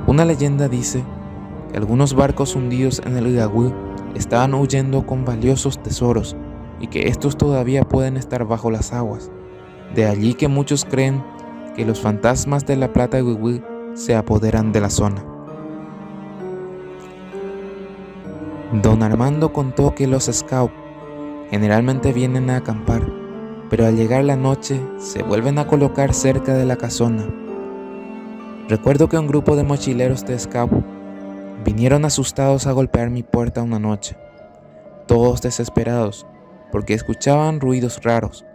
Una leyenda dice que algunos barcos hundidos en el Igagüí estaban huyendo con valiosos tesoros y que estos todavía pueden estar bajo las aguas. De allí que muchos creen que los fantasmas de la Plata Igagüí se apoderan de la zona. Don Armando contó que los scouts generalmente vienen a acampar, pero al llegar la noche se vuelven a colocar cerca de la casona. Recuerdo que un grupo de mochileros de scout vinieron asustados a golpear mi puerta una noche, todos desesperados porque escuchaban ruidos raros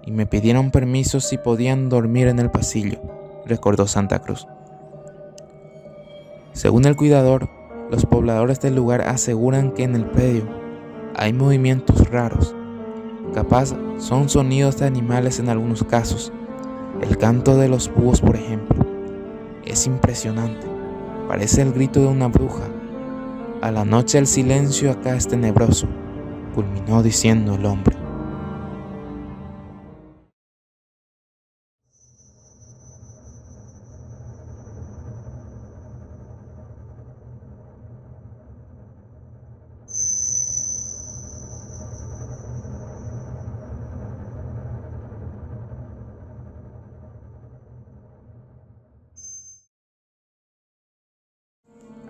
y me pidieron permiso si podían dormir en el pasillo, recordó Santa Cruz. Según el cuidador, los pobladores del lugar aseguran que en el predio hay movimientos raros. Capaz son sonidos de animales en algunos casos. El canto de los búhos, por ejemplo. Es impresionante. Parece el grito de una bruja. A la noche el silencio acá es tenebroso, culminó diciendo el hombre.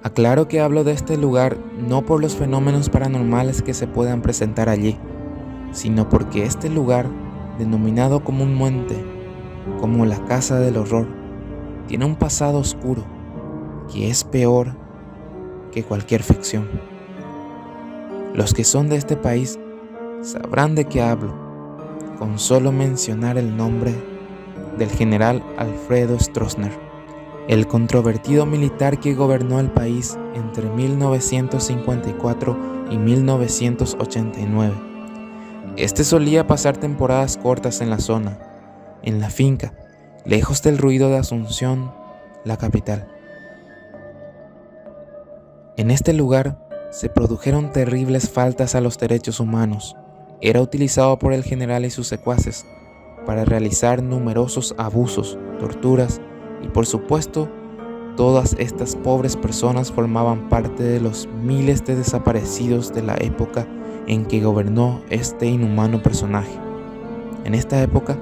Aclaro que hablo de este lugar no por los fenómenos paranormales que se puedan presentar allí, sino porque este lugar, denominado comúnmente como la Casa del Horror, tiene un pasado oscuro que es peor que cualquier ficción. Los que son de este país sabrán de qué hablo, con solo mencionar el nombre del general Alfredo Stroessner, el controvertido militar que gobernó el país entre 1954 y 1989. Este solía pasar temporadas cortas en la zona, en la finca, lejos del ruido de Asunción, la capital. En este lugar se produjeron terribles faltas a los derechos humanos. Era utilizado por el general y sus secuaces para realizar numerosos abusos, torturas y por supuesto todas estas pobres personas formaban parte de los miles de desaparecidos de la época en que gobernó este inhumano personaje. En esta época,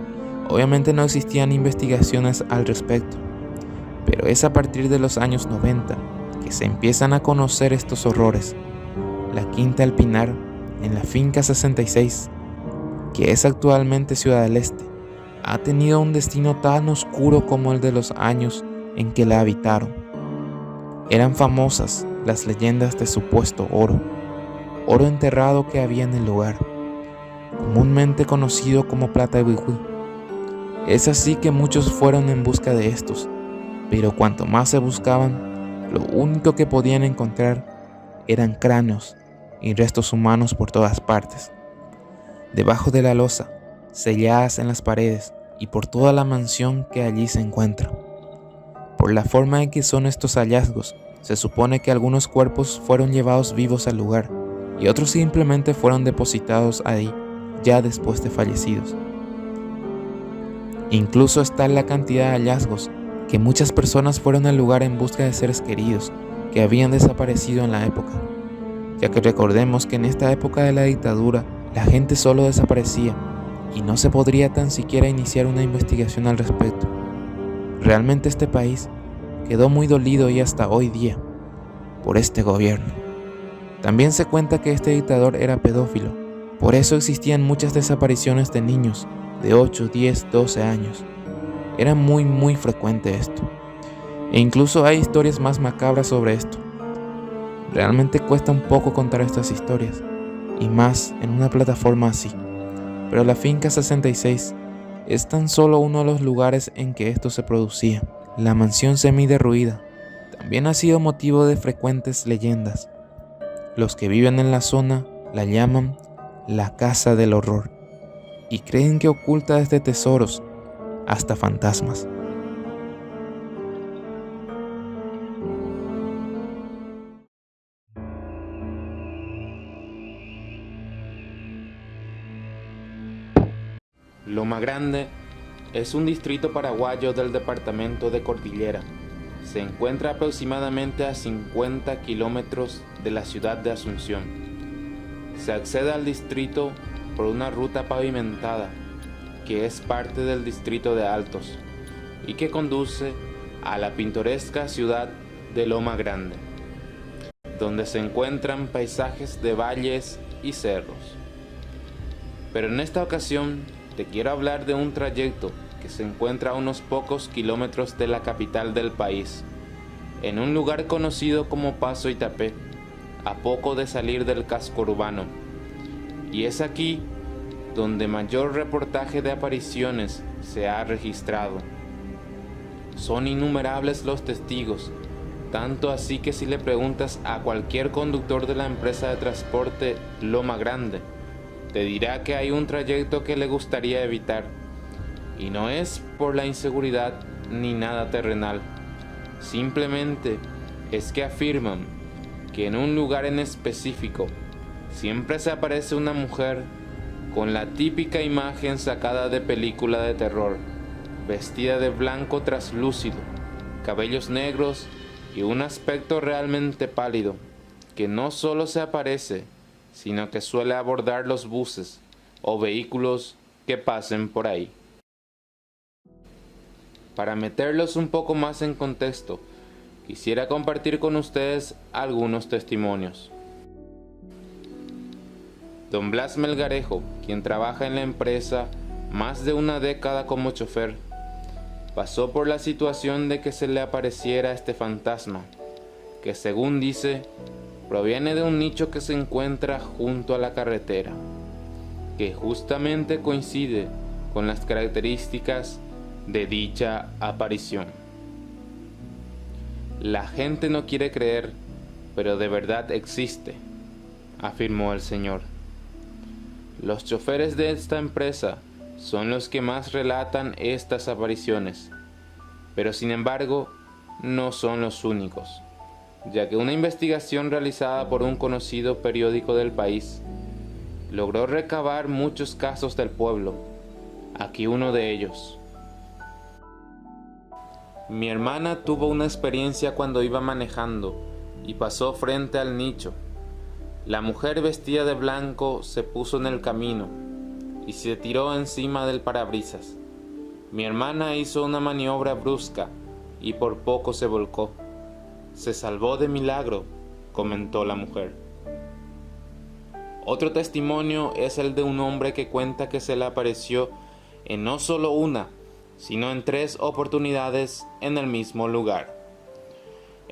obviamente no existían investigaciones al respecto, pero es a partir de los años 90 que se empiezan a conocer estos horrores. La Quinta El Pinar, en la finca 66, que es actualmente Ciudad del Este, ha tenido un destino tan oscuro como el de los años en que la habitaron. Eran famosas las leyendas de supuesto oro enterrado que había en el lugar, comúnmente conocido como plata de Wigui. Es así que muchos fueron en busca de estos, pero cuanto más se buscaban, lo único que podían encontrar eran cráneos y restos humanos por todas partes, debajo de la losa, selladas en las paredes y por toda la mansión que allí se encuentra. Por la forma en que son estos hallazgos, se supone que algunos cuerpos fueron llevados vivos al lugar y otros simplemente fueron depositados ahí ya después de fallecidos. Incluso está la cantidad de hallazgos que muchas personas fueron al lugar en busca de seres queridos que habían desaparecido en la época, ya que recordemos que en esta época de la dictadura la gente solo desaparecía y no se podría tan siquiera iniciar una investigación al respecto. Realmente este país quedó muy dolido y hasta hoy día por este gobierno. También se cuenta que este dictador era pedófilo, por eso existían muchas desapariciones de niños de 8, 10, 12 años. Era muy frecuente esto. E incluso hay historias más macabras sobre esto. Realmente cuesta un poco contar estas historias, y más en una plataforma así. Pero la finca 66 es tan solo uno de los lugares en que esto se producía. La mansión semi-derruida también ha sido motivo de frecuentes leyendas. Los que viven en la zona la llaman la Casa del Horror y creen que oculta desde tesoros hasta fantasmas. Loma Grande es un distrito paraguayo del departamento de Cordillera. Se encuentra aproximadamente a 50 kilómetros de la ciudad de Asunción. Se accede al distrito por una ruta pavimentada que es parte del distrito de Altos y que conduce a la pintoresca ciudad de Loma Grande, donde se encuentran paisajes de valles y cerros. Pero en esta ocasión te quiero hablar de un trayecto que se encuentra a unos pocos kilómetros de la capital del país, en un lugar conocido como Paso Itapé, a poco de salir del casco urbano. Y es aquí donde mayor reportaje de apariciones se ha registrado. Son innumerables los testigos, tanto así que si le preguntas a cualquier conductor de la empresa de transporte Loma Grande, te dirá que hay un trayecto que le gustaría evitar, y no es por la inseguridad ni nada terrenal, simplemente es que afirman que en un lugar en específico siempre se aparece una mujer con la típica imagen sacada de película de terror, vestida de blanco traslúcido, cabellos negros y un aspecto realmente pálido, que no solo se aparece, sino que suele abordar los buses o vehículos que pasen por ahí. Para meterlos un poco más en contexto, quisiera compartir con ustedes algunos testimonios. Don Blas Melgarejo, quien trabaja en la empresa más de una década como chofer, pasó por la situación de que se le apareciera este fantasma, que según dice, proviene de un nicho que se encuentra junto a la carretera, que justamente coincide con las características de dicha aparición. La gente no quiere creer, pero de verdad existe, afirmó el señor. Los choferes de esta empresa son los que más relatan estas apariciones, pero sin embargo no son los únicos, ya que una investigación realizada por un conocido periódico del país logró recabar muchos casos del pueblo. Aquí uno de ellos. Mi hermana tuvo una experiencia cuando iba manejando y pasó frente al nicho. La mujer vestida de blanco se puso en el camino y se tiró encima del parabrisas. Mi hermana hizo una maniobra brusca y por poco se volcó. Se salvó de milagro, comentó la mujer. Otro testimonio es el de un hombre que cuenta que se le apareció en no solo una, sino en 3 oportunidades en el mismo lugar,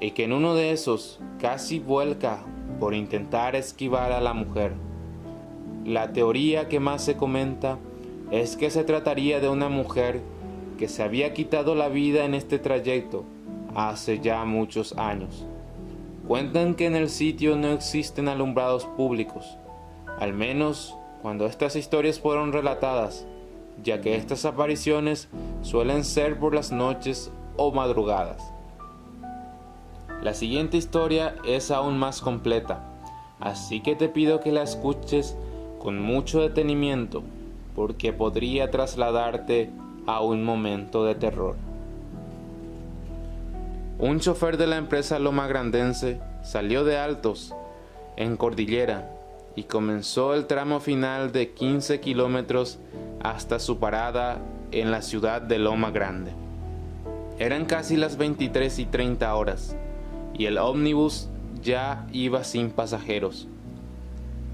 y que en uno de esos casi vuelca por intentar esquivar a la mujer. La teoría que más se comenta es que se trataría de una mujer que se había quitado la vida en este trayecto hace ya muchos años. Cuentan que en el sitio no existen alumbrados públicos, al menos cuando estas historias fueron relatadas, ya que estas apariciones suelen ser por las noches o madrugadas. La siguiente historia es aún más completa, así que te pido que la escuches con mucho detenimiento, porque podría trasladarte a un momento de terror. Un chofer de la empresa lomagrandense salió de Altos, en Cordillera, y comenzó el tramo final de 15 kilómetros hasta su parada en la ciudad de Loma Grande. Eran casi las 23:30 horas y el ómnibus ya iba sin pasajeros.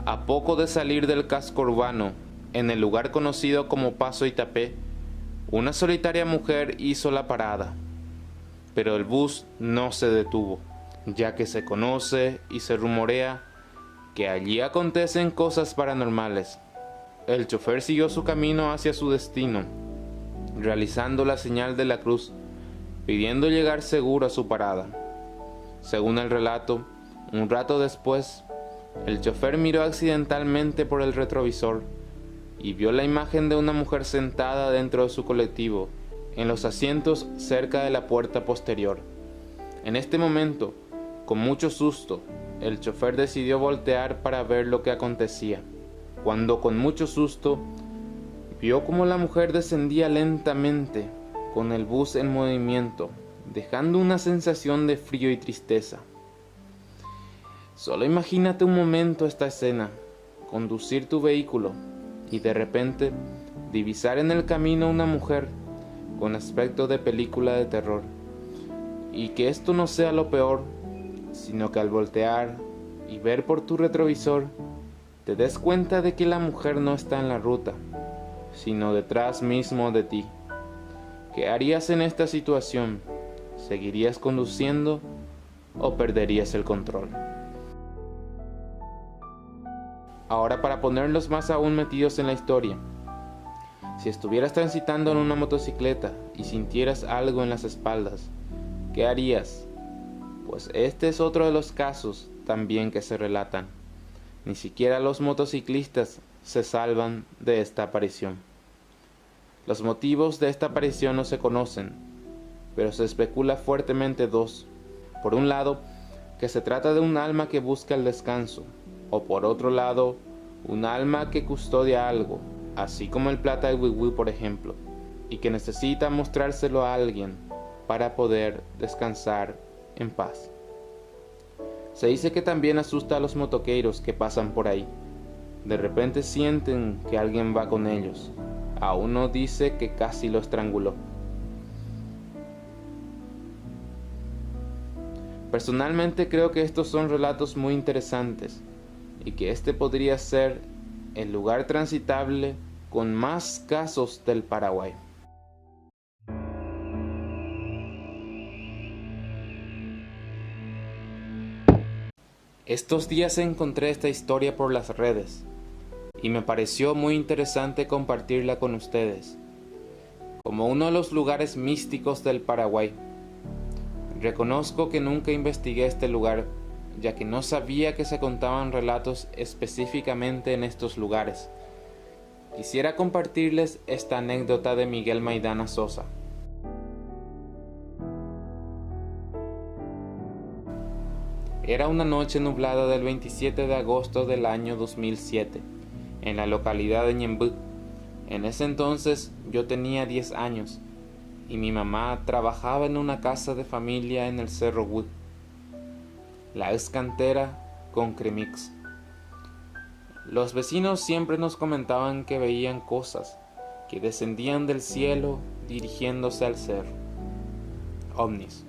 A poco de salir del casco urbano, en el lugar conocido como Paso Itapé, una solitaria mujer hizo la parada, pero el bus no se detuvo, ya que se conoce y se rumorea que allí acontecen cosas paranormales. El chofer siguió su camino hacia su destino, realizando la señal de la cruz, pidiendo llegar seguro a su parada. Según el relato, un rato después, el chofer miró accidentalmente por el retrovisor y vio la imagen de una mujer sentada dentro de su colectivo, en los asientos cerca de la puerta posterior. En este momento, con mucho susto, el chofer decidió voltear para ver lo que acontecía, cuando con mucho susto vio como la mujer descendía lentamente con el bus en movimiento, dejando una sensación de frío y tristeza. Solo imagínate un momento esta escena, conducir tu vehículo y de repente divisar en el camino una mujer con aspecto de película de terror, y que esto no sea lo peor, sino que al voltear y ver por tu retrovisor te des cuenta de que la mujer no está en la ruta, sino detrás mismo de ti. ¿Qué harías en esta situación? ¿Seguirías conduciendo o perderías el control? Ahora, para ponerlos más aún metidos en la historia, si estuvieras transitando en una motocicleta y sintieras algo en las espaldas, ¿qué harías? Pues este es otro de los casos también que se relatan. Ni siquiera los motociclistas se salvan de esta aparición. Los motivos de esta aparición no se conocen, pero se especula fuertemente dos. Por un lado, que se trata de un alma que busca el descanso, o por otro lado, un alma que custodia algo, así como el plata de Wiwi, por ejemplo, y que necesita mostrárselo a alguien para poder descansar en paz. Se dice que también asusta a los motoqueiros que pasan por ahí. De repente sienten que alguien va con ellos. A uno dice que casi lo estranguló. Personalmente creo que estos son relatos muy interesantes y que este podría ser el lugar transitable con más casos del Paraguay. Estos días encontré esta historia por las redes y me pareció muy interesante compartirla con ustedes. Como uno de los lugares místicos del Paraguay, reconozco que nunca investigué este lugar, ya que no sabía que se contaban relatos específicamente en estos lugares. Quisiera compartirles esta anécdota de Miguel Maidana Sosa. Era una noche nublada del 27 de agosto del año 2007, en la localidad de Ñemby. En ese entonces yo tenía 10 años, y mi mamá trabajaba en una casa de familia en el Cerro Wood, la ex cantera con Cremix. Los vecinos siempre nos comentaban que veían cosas que descendían del cielo dirigiéndose al cerro, ovnis,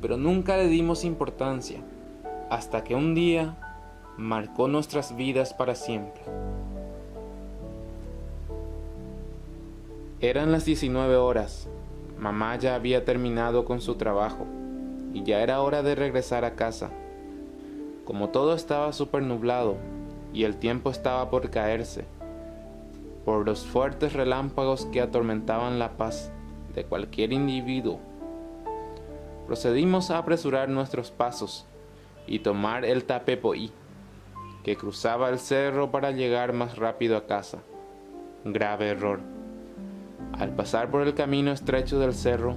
pero nunca le dimos importancia hasta que un día marcó nuestras vidas para siempre. Eran las 19 horas, mamá ya había terminado con su trabajo y ya era hora de regresar a casa. Como todo estaba súper nublado y el tiempo estaba por caerse, por los fuertes relámpagos que atormentaban la paz de cualquier individuo, procedimos a apresurar nuestros pasos y tomar el Tapepoí, que cruzaba el cerro para llegar más rápido a casa. Grave error. Al pasar por el camino estrecho del cerro,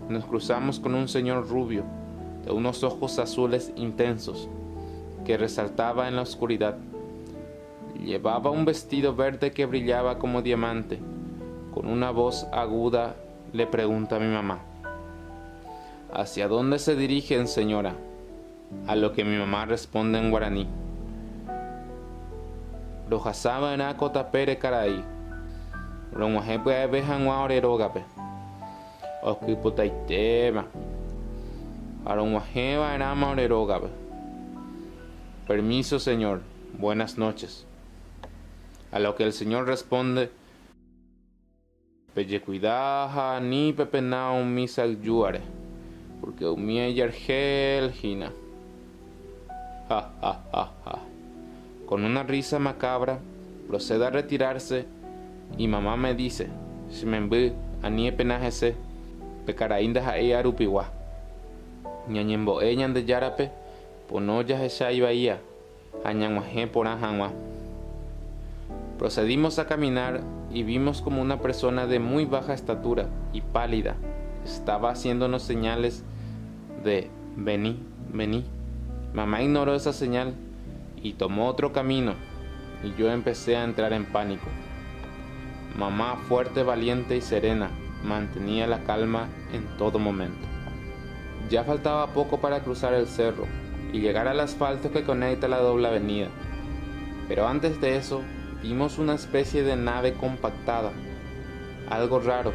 nos cruzamos con un señor rubio, de unos ojos azules intensos, que resaltaba en la oscuridad. Llevaba un vestido verde que brillaba como diamante. Con una voz aguda le pregunta a mi mamá: ¿hacia dónde se dirigen, señora? A lo que mi mamá responde en guaraní: Rojasaba en Acotapere Caraí. Ronguajepe Bejanwa Orerogape. Osquipotaitema. Aronguajeva en Ama Orerogape. Permiso, señor. Buenas noches. A lo que el señor responde: Pelle cuidaja ni pepenao misal yuare, porque umie yargel gina. Ja, ja, ja, ja. Con una risa macabra, procede a retirarse y mamá me dice: Shimembu anie penajese, pecarainda jae arupiwa. Ñañembo eñan de yarape, ponoya jesha ibaía, añanguaje porajanwa. Procedimos a caminar y vimos como una persona de muy baja estatura y pálida estaba haciéndonos señales de vení, vení. Mamá ignoró esa señal y tomó otro camino, y yo empecé a entrar en pánico. Mamá, fuerte, valiente y serena, mantenía la calma en todo momento. Ya faltaba poco para cruzar el cerro y llegar al asfalto que conecta la doble avenida, pero antes de eso vimos una especie de nave compactada, algo raro,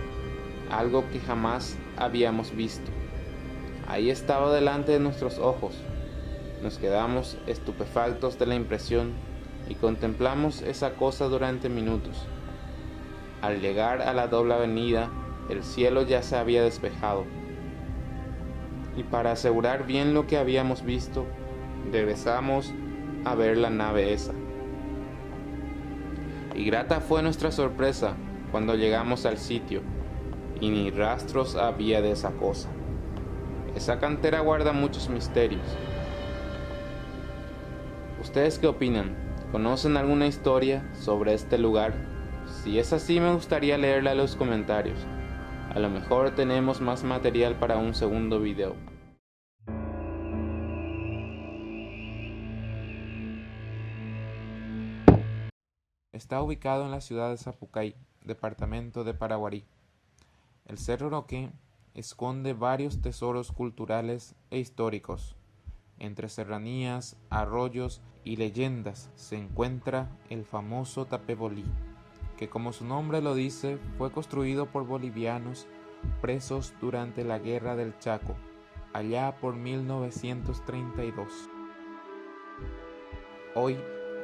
algo que jamás habíamos visto. Ahí estaba delante de nuestros ojos. Nos quedamos estupefactos de la impresión y contemplamos esa cosa durante minutos. Al llegar a la doble avenida, el cielo ya se había despejado, y para asegurar bien lo que habíamos visto, regresamos a ver la nave esa. Y grata fue nuestra sorpresa cuando llegamos al sitio y ni rastros había de esa cosa. Esa cantera guarda muchos misterios. ¿Ustedes qué opinan? ¿Conocen alguna historia sobre este lugar? Si es así, me gustaría leerla en los comentarios. A lo mejor tenemos más material para un segundo video. Está ubicado en la ciudad de Zapucay, departamento de Paraguarí. El Cerro Roque esconde varios tesoros culturales e históricos. Entre serranías, arroyos y leyendas se encuentra el famoso Tapebolí, que como su nombre lo dice, fue construido por bolivianos presos durante la Guerra del Chaco, allá por 1932. Hoy,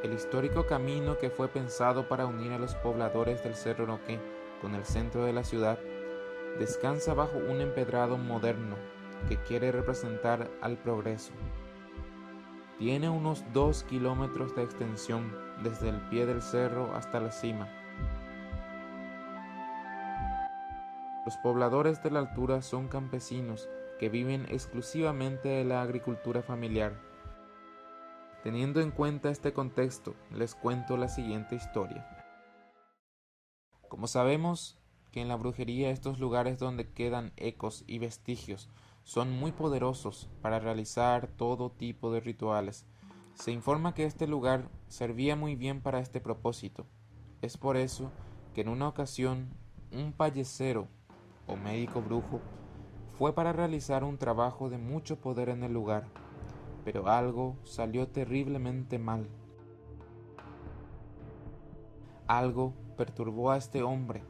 el histórico camino que fue pensado para unir a los pobladores del Cerro Roque con el centro de la ciudad, descansa bajo un empedrado moderno que quiere representar al progreso. Tiene unos 2 kilómetros de extensión desde el pie del cerro hasta la cima. Los pobladores de la altura son campesinos que viven exclusivamente de la agricultura familiar. Teniendo en cuenta este contexto, les cuento la siguiente historia. Como sabemos que en la brujería estos lugares donde quedan ecos y vestigios son muy poderosos para realizar todo tipo de rituales, se informa que este lugar servía muy bien para este propósito. Es por eso que en una ocasión un payesero o médico brujo, fue para realizar un trabajo de mucho poder en el lugar, pero algo salió terriblemente mal. Algo perturbó a este hombre,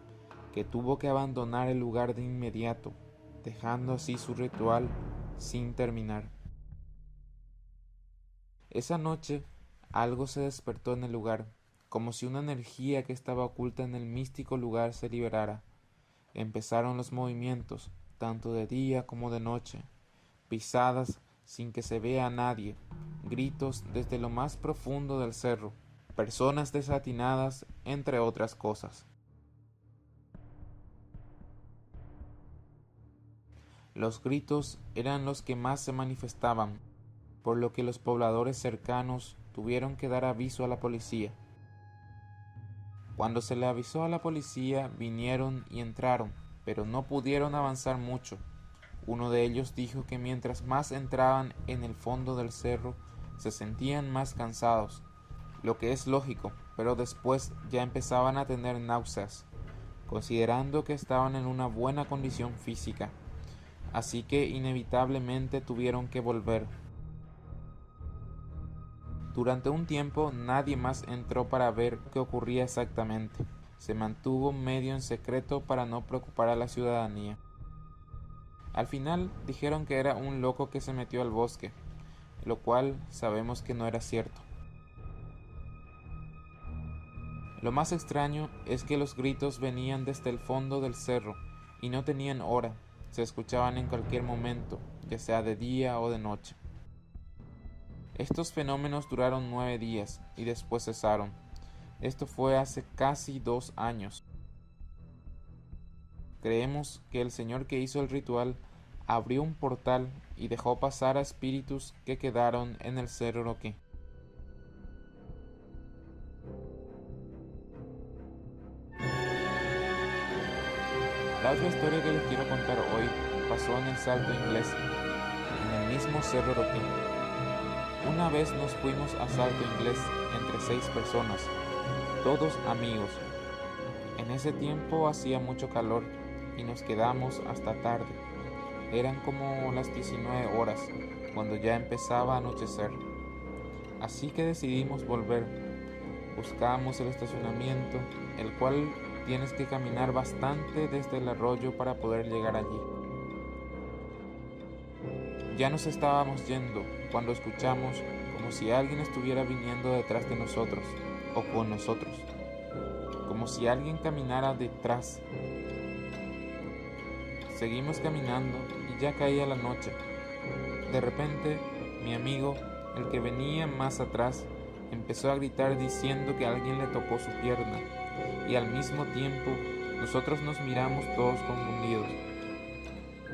que tuvo que abandonar el lugar de inmediato, dejando así su ritual sin terminar. Esa noche, algo se despertó en el lugar, como si una energía que estaba oculta en el místico lugar se liberara. Empezaron los movimientos, tanto de día como de noche, pisadas sin que se vea a nadie, gritos desde lo más profundo del cerro, personas desatinadas, entre otras cosas. Los gritos eran los que más se manifestaban, por lo que los pobladores cercanos tuvieron que dar aviso a la policía. Cuando se le avisó a la policía, vinieron y entraron, pero no pudieron avanzar mucho. Uno de ellos dijo que mientras más entraban en el fondo del cerro, se sentían más cansados, lo que es lógico, pero después ya empezaban a tener náuseas, considerando que estaban en una buena condición física, así que inevitablemente tuvieron que volver. Durante un tiempo nadie más entró para ver qué ocurría exactamente. Se mantuvo medio en secreto para no preocupar a la ciudadanía. Al final dijeron que era un loco que se metió al bosque, lo cual sabemos que no era cierto. Lo más extraño es que los gritos venían desde el fondo del cerro y no tenían hora, se escuchaban en cualquier momento, ya sea de día o de noche. Estos fenómenos duraron 9 días y después cesaron. Esto fue hace casi 2 años. Creemos que el señor que hizo el ritual abrió un portal y dejó pasar a espíritus que quedaron en el Cerro Roque. La otra historia que les quiero contar hoy pasó en el Salto Inglés, en el mismo Cerro Roque. Una vez nos fuimos a Salto Inglés entre 6 personas, todos amigos. En ese tiempo hacía mucho calor y nos quedamos hasta tarde. Eran como las 19 horas, cuando ya empezaba a anochecer. Así que decidimos volver. Buscamos el estacionamiento, el cual tienes que caminar bastante desde el arroyo para poder llegar allí. Ya nos estábamos yendo cuando escuchamos como si alguien estuviera viniendo detrás de nosotros o con nosotros, como si alguien caminara detrás. Seguimos caminando y ya caía la noche. De repente, mi amigo, el que venía más atrás, empezó a gritar diciendo que alguien le tocó su pierna, y al mismo tiempo nosotros nos miramos todos confundidos.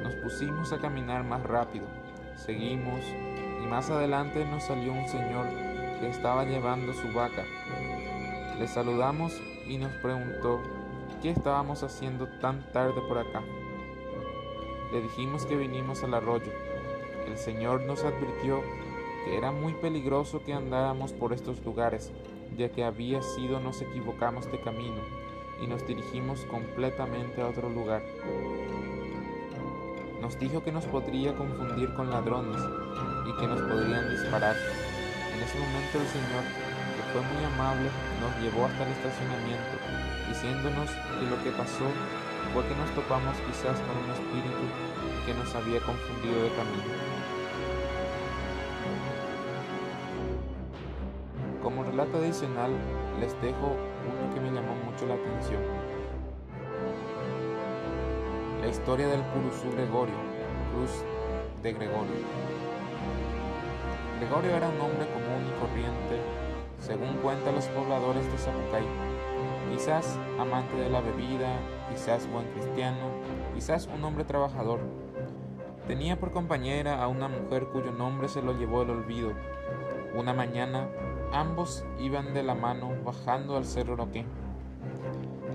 Nos pusimos a caminar más rápido, seguimos, y más adelante nos salió un señor que estaba llevando su vaca. Le saludamos y nos preguntó qué estábamos haciendo tan tarde por acá. Le dijimos que vinimos al arroyo. El señor nos advirtió que era muy peligroso que andáramos por estos lugares, ya que había sido nos equivocamos de camino y nos dirigimos completamente a otro lugar. Nos dijo que nos podría confundir con ladrones y que nos podrían disparar. En ese momento el señor, que fue muy amable, nos llevó hasta el estacionamiento, diciéndonos que lo que pasó fue que nos topamos quizás con un espíritu que nos había confundido de camino. Como relato adicional, les dejo uno que me llamó mucho la atención. La historia del Curuzú Gregorio, Cruz de Gregorio. Gregorio era un hombre común y corriente, según cuentan los pobladores de Zapucay. Quizás amante de la bebida, quizás buen cristiano, quizás un hombre trabajador. Tenía por compañera a una mujer cuyo nombre se lo llevó el olvido. Una mañana, ambos iban de la mano bajando al Cerro Roque.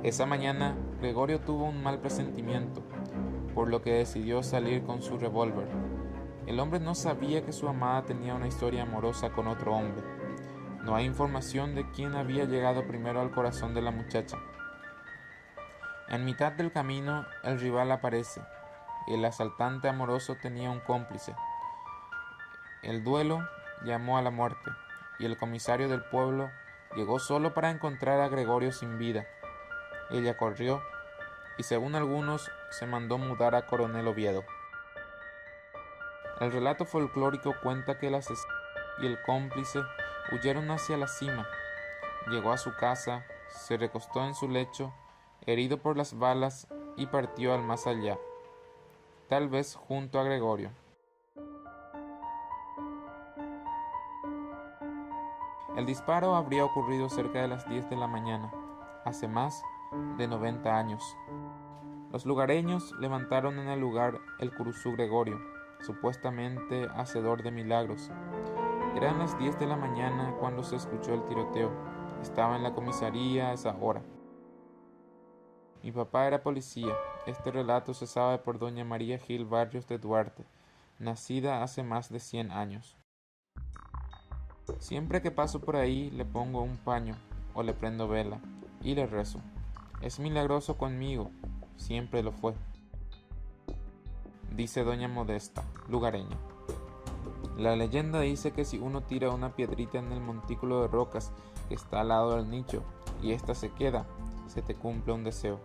Esa mañana, Gregorio tuvo un mal presentimiento, por lo que decidió salir con su revólver. El hombre no sabía que su amada tenía una historia amorosa con otro hombre. No hay información de quién había llegado primero al corazón de la muchacha. En mitad del camino, el rival aparece, y el asaltante amoroso tenía un cómplice. El duelo llamó a la muerte, y el comisario del pueblo llegó solo para encontrar a Gregorio sin vida. Ella corrió, y según algunos, se mandó mudar a Coronel Oviedo. El relato folclórico cuenta que el asesino y el cómplice huyeron hacia la cima. Llegó a su casa, se recostó en su lecho, herido por las balas, y partió al más allá, tal vez junto a Gregorio. El disparo habría ocurrido cerca de las 10 de la mañana, hace más de 90 años. Los lugareños levantaron en el lugar el curuzú Gregorio, supuestamente hacedor de milagros. Eran las 10 de la mañana cuando se escuchó el tiroteo. Estaba en la comisaría a esa hora. Mi papá era policía. Este relato se sabe por doña María Gil Barrios de Duarte, nacida hace más de 100 años. Siempre que paso por ahí le pongo un paño o le prendo vela y le rezo. Es milagroso conmigo, siempre lo fue, dice doña Modesta, lugareña. La leyenda dice que si uno tira una piedrita en el montículo de rocas que está al lado del nicho y ésta se queda, se te cumple un deseo.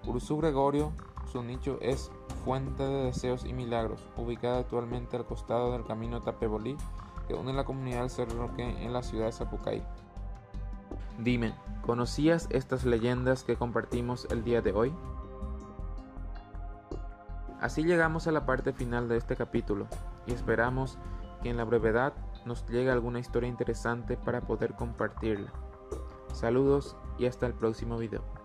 Curuzú Gregorio, su nicho es Fuente de Deseos y Milagros, ubicada actualmente al costado del camino Tapebolí que une la comunidad del Cerro Roque en la ciudad de Zapucay. Dime, ¿conocías estas leyendas que compartimos el día de hoy? Así llegamos a la parte final de este capítulo y esperamos que en la brevedad nos llegue alguna historia interesante para poder compartirla. Saludos y hasta el próximo video.